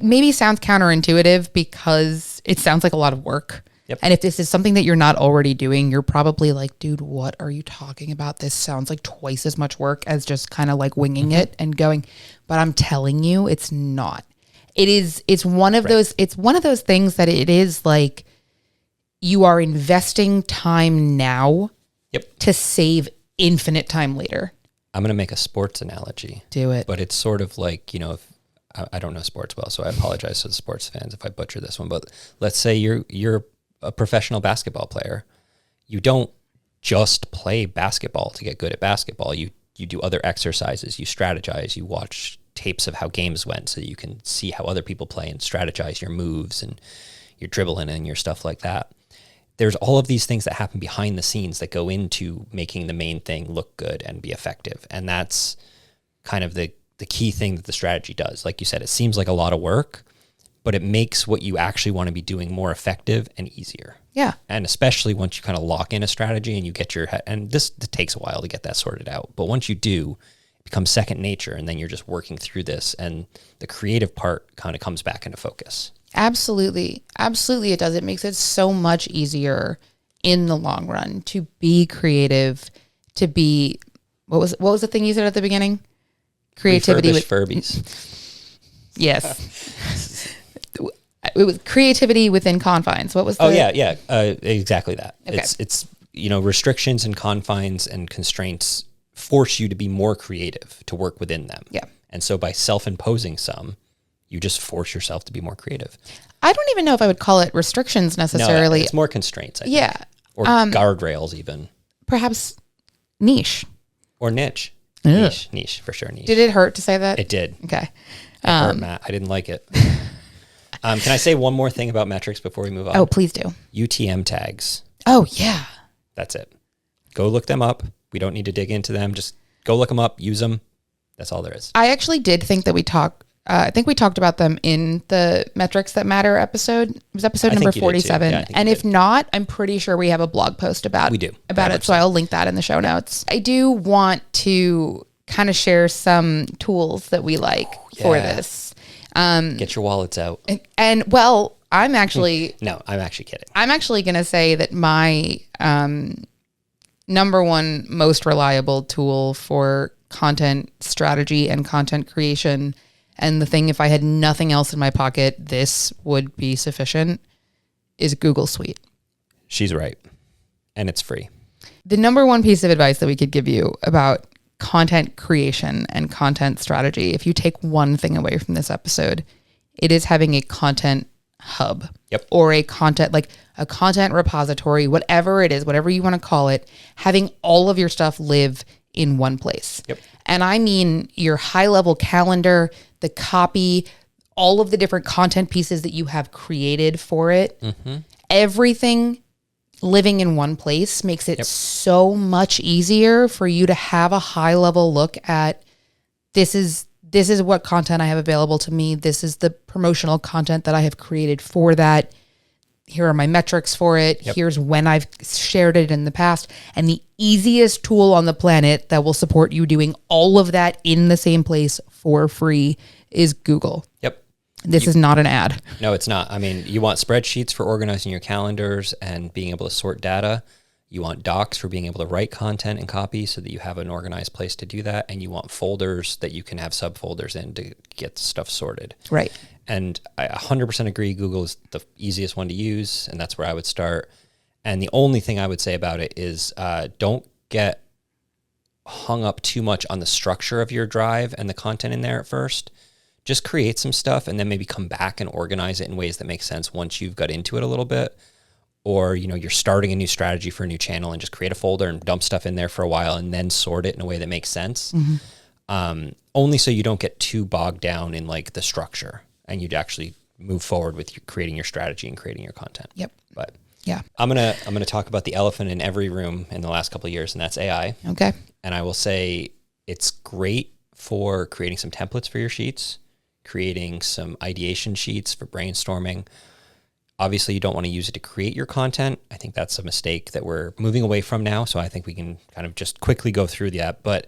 Speaker 1: maybe sounds counterintuitive because it sounds like a lot of work.
Speaker 3: Yep.
Speaker 1: And if this is something that you're not already doing, you're probably like, dude, what are you talking about? This sounds like twice as much work as just kind of like winging it and going. But I'm telling you, it's not. It's one of those things that it is like you are investing time now to save infinite time later.
Speaker 3: I'm going to make a sports analogy.
Speaker 1: Do it.
Speaker 3: But it's sort of like, if I don't know sports well, so I apologize to the sports fans if I butcher this one. But let's say you're a professional basketball player. You don't just play basketball to get good at basketball. You do other exercises. You strategize. You watch tapes of how games went so you can see how other people play and strategize your moves and your dribbling and your stuff like that. There's all of these things that happen behind the scenes that go into making the main thing look good and be effective. And that's kind of the key thing that the strategy does. Like you said, it seems like a lot of work, but it makes what you actually want to be doing more effective and easier.
Speaker 1: Yeah.
Speaker 3: And especially once you kind of lock in a strategy and you get your head, and this takes a while to get that sorted out. But once you do, it becomes second nature, and then you're just working through this, and the creative part kind of comes back into focus.
Speaker 1: Absolutely. Absolutely it does. It makes it so much easier in the long run to be creative, to be, what was the thing you said at the beginning? Creativity with
Speaker 3: Furbies.
Speaker 1: Yes. It was creativity within confines. What was the?
Speaker 3: Oh yeah. Exactly that.
Speaker 1: Okay.
Speaker 3: It's restrictions and confines and constraints force you to be more creative, to work within them.
Speaker 1: Yeah.
Speaker 3: And so by self-imposing some, you just force yourself to be more creative.
Speaker 1: I don't even know if I would call it restrictions necessarily.
Speaker 3: No, it's more constraints, I think.
Speaker 1: Yeah.
Speaker 3: Or guardrails even.
Speaker 1: Perhaps niche.
Speaker 3: Or niche.
Speaker 1: Ugh.
Speaker 3: Niche, for sure, niche.
Speaker 1: Did it hurt to say that?
Speaker 3: It did.
Speaker 1: Okay.
Speaker 3: It hurt, Matt. I didn't like it. Can I say one more thing about metrics before we move on?
Speaker 1: Oh, please do.
Speaker 3: UTM tags.
Speaker 1: Oh, yeah.
Speaker 3: That's it. Go look them up. We don't need to dig into them. Just go look them up, use them. That's all there is.
Speaker 1: I actually did think that I think we talked about them in the Metrics That Matter episode. It was episode number 47. Yeah, and if not, I'm pretty sure we have a blog post about it. So I'll link that in the show notes. I do want to kind of share some tools that we like for this.
Speaker 3: Get your wallets out.
Speaker 1: And well, I'm actually...
Speaker 3: No, I'm actually kidding.
Speaker 1: I'm actually going to say that my number one most reliable tool for content strategy and content creation, and the thing, if I had nothing else in my pocket, this would be sufficient, is Google Suite.
Speaker 3: She's right. And it's free.
Speaker 1: The number one piece of advice that we could give you about content creation and content strategy, if you take one thing away from this episode, it is having a content hub.
Speaker 3: Yep.
Speaker 1: Or a content repository, whatever it is, whatever you want to call it, having all of your stuff live in one place.
Speaker 3: Yep.
Speaker 1: And I mean your high-level calendar, the copy, all of the different content pieces that you have created for it. Mm-hmm. Everything living in one place makes it so much easier for you to have a high-level look at this is what content I have available to me. This is the promotional content that I have created for that. Here are my metrics for it. Yep. Here's when I've shared it in the past. And the easiest tool on the planet that will support you doing all of that in the same place for free is Google.
Speaker 3: Yep.
Speaker 1: This is not an ad.
Speaker 3: No, it's not. I mean, you want spreadsheets for organizing your calendars and being able to sort data. You want docs for being able to write content and copy so that you have an organized place to do that. And you want folders that you can have subfolders in to get stuff sorted.
Speaker 1: Right.
Speaker 3: And I 100% agree Google is the easiest one to use, and that's where I would start. And the only thing I would say about it is don't get hung up too much on the structure of your drive and the content in there at first. Just create some stuff and then maybe come back and organize it in ways that make sense once you've got into it a little bit. Or, you're starting a new strategy for a new channel and just create a folder and dump stuff in there for a while and then sort it in a way that makes sense. Mm-hmm. Only so you don't get too bogged down in like the structure and you'd actually move forward with creating your strategy and creating your content.
Speaker 1: Yep.
Speaker 3: But
Speaker 1: Yeah.
Speaker 3: I'm gonna talk about the elephant in every room in the last couple of years, and that's AI.
Speaker 1: Okay.
Speaker 3: And I will say it's great for creating some templates for your sheets, creating some ideation sheets for brainstorming. Obviously, you don't want to use it to create your content. I think that's a mistake that we're moving away from now. So I think we can kind of just quickly go through that. But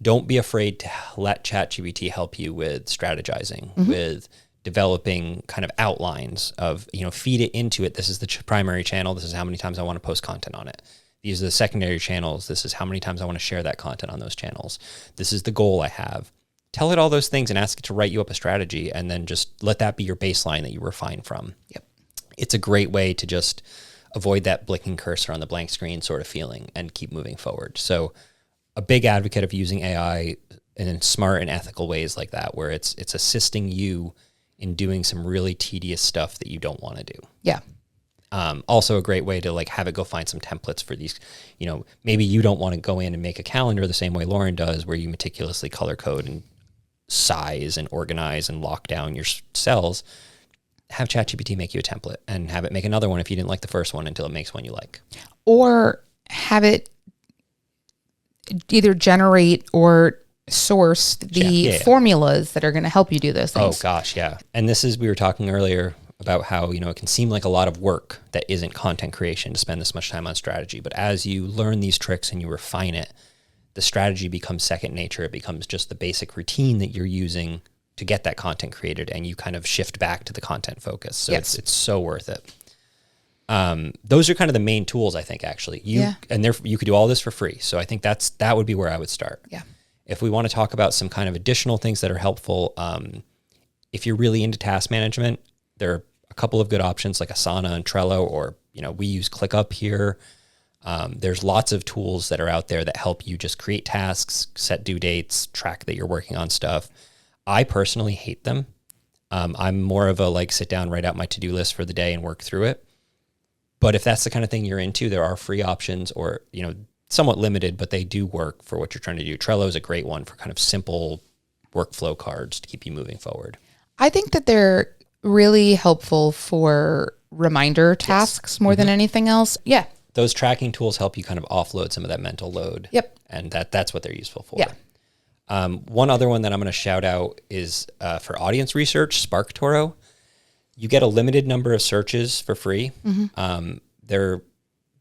Speaker 3: don't be afraid to let ChatGPT help you with strategizing, with developing kind of outlines of, feed it into it. This is the primary channel. This is how many times I want to post content on it. These are the secondary channels. This is how many times I want to share that content on those channels. This is the goal I have. Tell it all those things and ask it to write you up a strategy, and then just let that be your baseline that you refine from.
Speaker 1: Yep.
Speaker 3: It's a great way to just avoid that blinking cursor on the blank screen sort of feeling and keep moving forward. So a big advocate of using AI in smart and ethical ways like that, where it's assisting you in doing some really tedious stuff that you don't want to do.
Speaker 1: Yeah.
Speaker 3: Also a great way to like have it go find some templates for these, maybe you don't want to go in and make a calendar the same way Lauren does, where you meticulously color code and size and organize and lock down your cells. Have ChatGPT make you a template and have it make another one if you didn't like the first one until it makes one you like.
Speaker 1: Or have it either generate or source the formulas that are going to help you do those things.
Speaker 3: Oh gosh, yeah. And we were talking earlier about how, it can seem like a lot of work that isn't content creation to spend this much time on strategy. But as you learn these tricks and you refine it, the strategy becomes second nature. It becomes just the basic routine that you're using to get that content created, and you kind of shift back to the content focus. So it's so worth it. Those are kind of the main tools, I think, actually. You could do all this for free. So I think that would be where I would start.
Speaker 1: Yeah.
Speaker 3: If we want to talk about some kind of additional things that are helpful, if you're really into task management, there are a couple of good options like Asana and Trello, or, we use ClickUp here. There's lots of tools that are out there that help you just create tasks, set due dates, track that you're working on stuff. I personally hate them. I'm more of a sit down, write out my to-do list for the day and work through it. But if that's the kind of thing you're into, there are free options, or, somewhat limited, but they do work for what you're trying to do. Trello is a great one for kind of simple workflow cards to keep you moving forward.
Speaker 1: I think that they're really helpful for reminder tasks more than anything else. Yeah.
Speaker 3: Those tracking tools help you kind of offload some of that mental load.
Speaker 1: Yep.
Speaker 3: And that's what they're useful for.
Speaker 1: Yeah.
Speaker 3: One other one that I'm going to shout out is for audience research, SparkToro. You get a limited number of searches for free. They're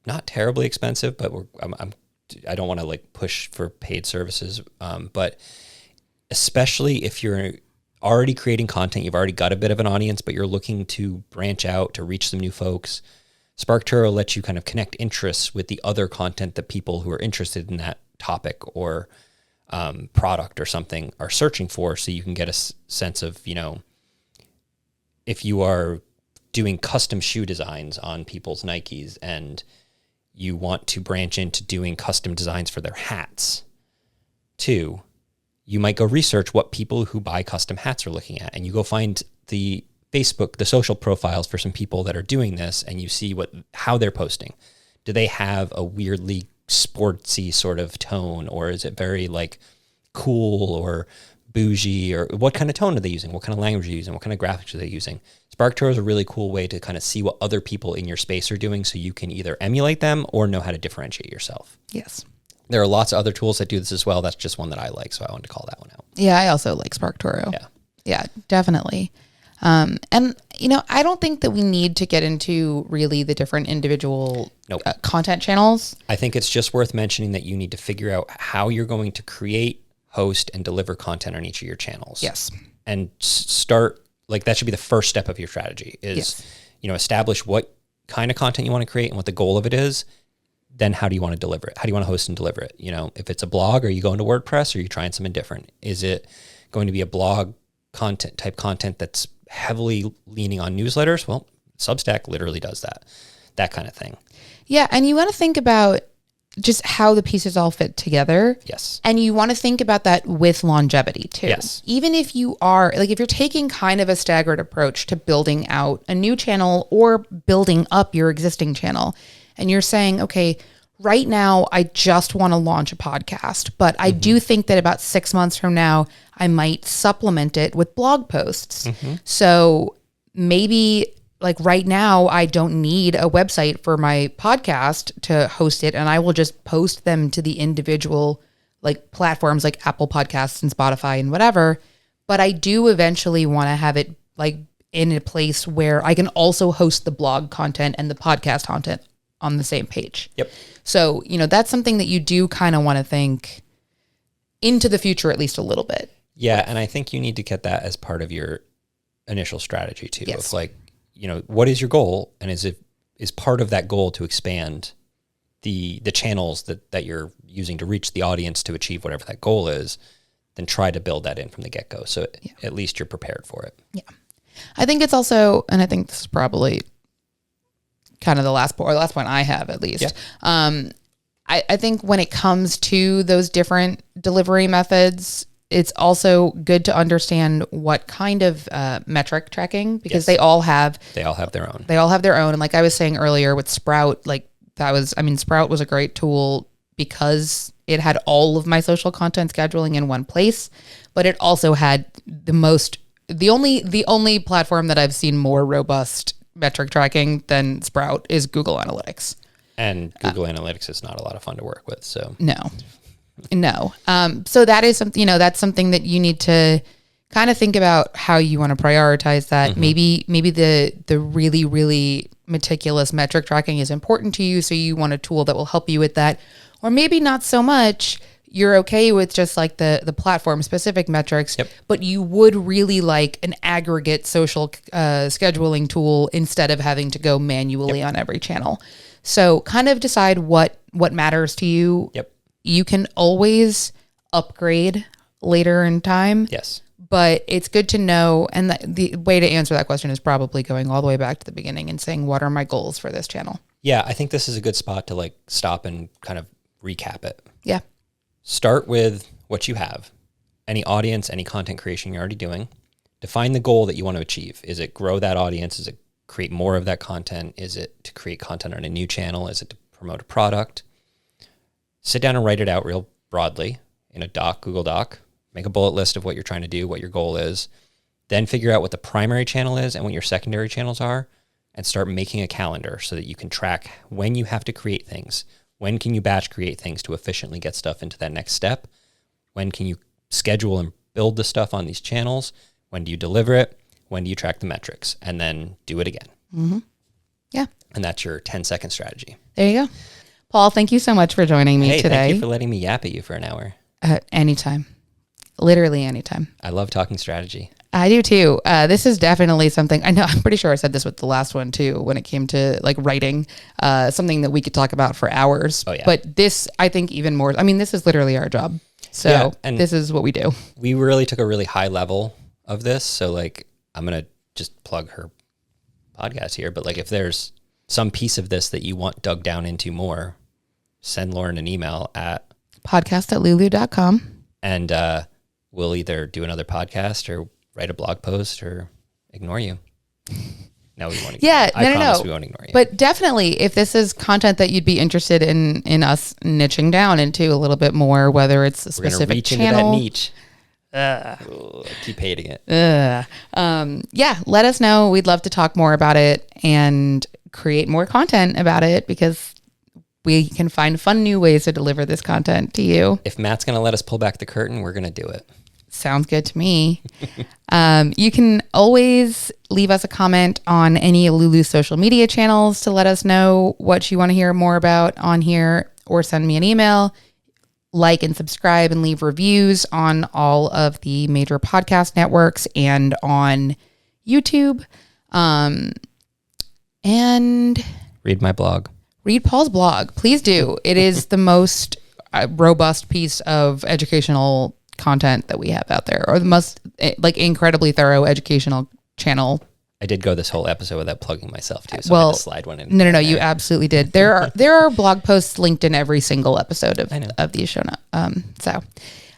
Speaker 3: not terribly expensive, but I don't want to push for paid services. But especially if you're already creating content, you've already got a bit of an audience, but you're looking to branch out to reach some new folks. SparkToro lets you kind of connect interests with the other content that people who are interested in that topic or product or something are searching for, so you can get a sense of, if you are doing custom shoe designs on people's Nikes and you want to branch into doing custom designs for their hats too, you might go research what people who buy custom hats are looking at, and you go find the social profiles for some people that are doing this, and you see how they're posting. Do they have a weirdly sportsy sort of tone, or is it very cool or bougie, or what kind of tone are they using? What kind of language are they using? What kind of graphics are they using? SparkToro is a really cool way to kind of see what other people in your space are doing, so you can either emulate them or know how to differentiate yourself.
Speaker 1: Yes.
Speaker 3: There are lots of other tools that do this as well. That's just one that I like, so I wanted to call that one out.
Speaker 1: Yeah, I also like SparkToro.
Speaker 3: Yeah.
Speaker 1: Yeah, definitely. And, I don't think that we need to get into really the different individual content channels.
Speaker 3: I think it's just worth mentioning that you need to figure out how you're going to create, host, and deliver content on each of your channels.
Speaker 1: Yes.
Speaker 3: And start, that should be the first step of your strategy is, establish what kind of content you want to create and what the goal of it is. Then how do you want to deliver it? How do you want to host and deliver it? If it's a blog, are you going to WordPress, or are you trying something different? Is it going to be a blog content that's heavily leaning on newsletters? Well, Substack literally does that kind of thing.
Speaker 1: Yeah. And you want to think about just how the pieces all fit together.
Speaker 3: Yes.
Speaker 1: And you want to think about that with longevity too.
Speaker 3: Yes.
Speaker 1: Even if you are if you're taking kind of a staggered approach to building out a new channel or building up your existing channel, and you're saying, okay, right now I just want to launch a podcast, but I do think that about 6 months from now, I might supplement it with blog posts. So maybe like right now, I don't need a website for my podcast to host it, and I will just post them to the individual like platforms like Apple Podcasts and Spotify and whatever. But I do eventually want to have it like in a place where I can also host the blog content and the podcast content on the same page.
Speaker 3: Yep.
Speaker 1: So, that's something that you do kind of want to think into the future, at least a little bit.
Speaker 3: Yeah. And I think you need to get that as part of your initial strategy too.
Speaker 1: Yes.
Speaker 3: Of like, what is your goal? And is part of that goal to expand the channels that you're using to reach the audience to achieve whatever that goal is, then try to build that in from the get-go. So at least you're prepared for it.
Speaker 1: Yeah. I think it's also, and I think this is probably kind of the last point I have at least.
Speaker 3: Yeah.
Speaker 1: I think when it comes to those different delivery methods, it's also good to understand what kind of metric tracking, because they all have
Speaker 3: their own.
Speaker 1: They all have their own. And like I was saying earlier with Sprout, like Sprout was a great tool because it had all of my social content scheduling in one place, but it also had the only platform that I've seen more robust metric tracking than Sprout is Google Analytics.
Speaker 3: And Google Analytics is not a lot of fun to work with. So
Speaker 1: no. So that is something, that's something that you need to kind of think about how you want to prioritize that. Mm-hmm. Maybe the really, really meticulous metric tracking is important to you. So you want a tool that will help you with that, or maybe not so much. You're okay with just like the platform specific metrics, but you would really like an aggregate social scheduling tool instead of having to go manually on every channel. So kind of decide what matters to you.
Speaker 3: Yep.
Speaker 1: You can always upgrade later in time.
Speaker 3: Yes.
Speaker 1: But it's good to know. And the way to answer that question is probably going all the way back to the beginning and saying, what are my goals for this channel?
Speaker 3: Yeah. I think this is a good spot to like stop and kind of recap it.
Speaker 1: Yeah.
Speaker 3: Start with what you have, any audience, any content creation you're already doing. Define the goal that you want to achieve. Is it grow that audience? Is it create more of that content? Is it to create content on a new channel? Is it to promote a product? Sit down and write it out real broadly in a Google Doc. Make a bullet list of what you're trying to do, what your goal is. Then figure out what the primary channel is and what your secondary channels are, and start making a calendar so that you can track when you have to create things. When can you batch create things to efficiently get stuff into that next step? When can you schedule and build the stuff on these channels? When do you deliver it? When do you track the metrics? And then do it again.
Speaker 1: Mm-hmm. Yeah.
Speaker 3: And that's your 10-second strategy.
Speaker 1: There you go. Paul, thank you so much for joining me today.
Speaker 3: Thank you for letting me yap at you for an hour.
Speaker 1: Anytime. Literally anytime.
Speaker 3: I love talking strategy.
Speaker 1: I do too. This is definitely something, I know, I'm pretty sure I said this with the last one too, when it came to like writing, something that we could talk about for hours.
Speaker 3: Oh, yeah.
Speaker 1: But this, I think even more, this is literally our job. So and this is what we do.
Speaker 3: We really took a really high level of this. So like, I'm going to just plug her podcast here, but like if there's some piece of this that you want dug down into more, send Lauren an email at
Speaker 1: podcast@lulu.com.
Speaker 3: And we'll either do another podcast or write a blog post or ignore you. No, we won't.
Speaker 1: Yeah,
Speaker 3: I promise
Speaker 1: no.
Speaker 3: we won't ignore you.
Speaker 1: But definitely, if this is content that you'd be interested in us niching down into a little bit more, whether it's a specific
Speaker 3: reach
Speaker 1: channel,
Speaker 3: into that niche. I keep hating it.
Speaker 1: Let us know. We'd love to talk more about it and create more content about it, because we can find fun new ways to deliver this content to you.
Speaker 3: If Matt's going to let us pull back the curtain, we're going to do it.
Speaker 1: Sounds good to me. You can always leave us a comment on any of Lulu's social media channels to let us know what you want to hear more about on here, or send me an email. Like and subscribe and leave reviews on all of the major podcast networks and on YouTube. And
Speaker 3: read my blog.
Speaker 1: Read Paul's blog. Please do. It is the most robust piece of educational content that we have out there, or the most incredibly thorough educational channel.
Speaker 3: I did go this whole episode without plugging myself too, so
Speaker 1: well,
Speaker 3: I had to slide one in.
Speaker 1: No, you absolutely did. There are blog posts linked in every single episode of the show note. So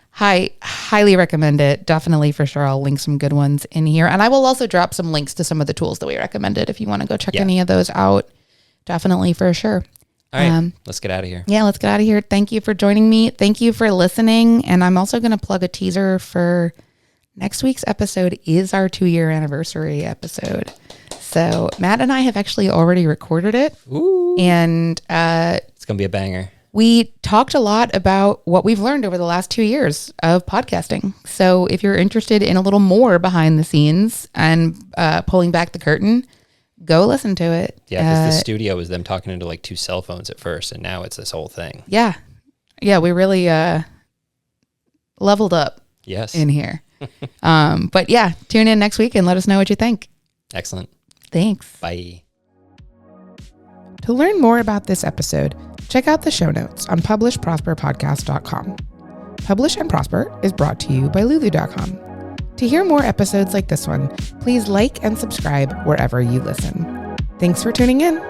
Speaker 1: highly recommend it. Definitely, for sure. I'll link some good ones in here, and I will also drop some links to some of the tools that we recommended if you want to go check any of those out. Definitely, for sure.
Speaker 3: All right, let's get out of here.
Speaker 1: Yeah, let's get out of here. Thank you for joining me. Thank you for listening. And I'm also going to plug a teaser for next week's episode is our 2-year anniversary episode. So Matt and I have actually already recorded it.
Speaker 3: Ooh.
Speaker 1: And
Speaker 3: It's going to be a banger.
Speaker 1: we talked a lot about what we've learned over the last 2 years of podcasting. So if you're interested in a little more behind the scenes and pulling back the curtain, go listen to it.
Speaker 3: Yeah, because the studio was them talking into like 2 cell phones at first, and now it's this whole thing.
Speaker 1: Yeah. Yeah, we really leveled up
Speaker 3: Yes.
Speaker 1: in here. But yeah, tune in next week and let us know what you think.
Speaker 3: Excellent.
Speaker 1: Thanks.
Speaker 3: Bye.
Speaker 1: To learn more about this episode, check out the show notes on publishprosperpodcast.com. Publish and Prosper is brought to you by Lulu.com. To hear more episodes like this one, please like and subscribe wherever you listen. Thanks for tuning in.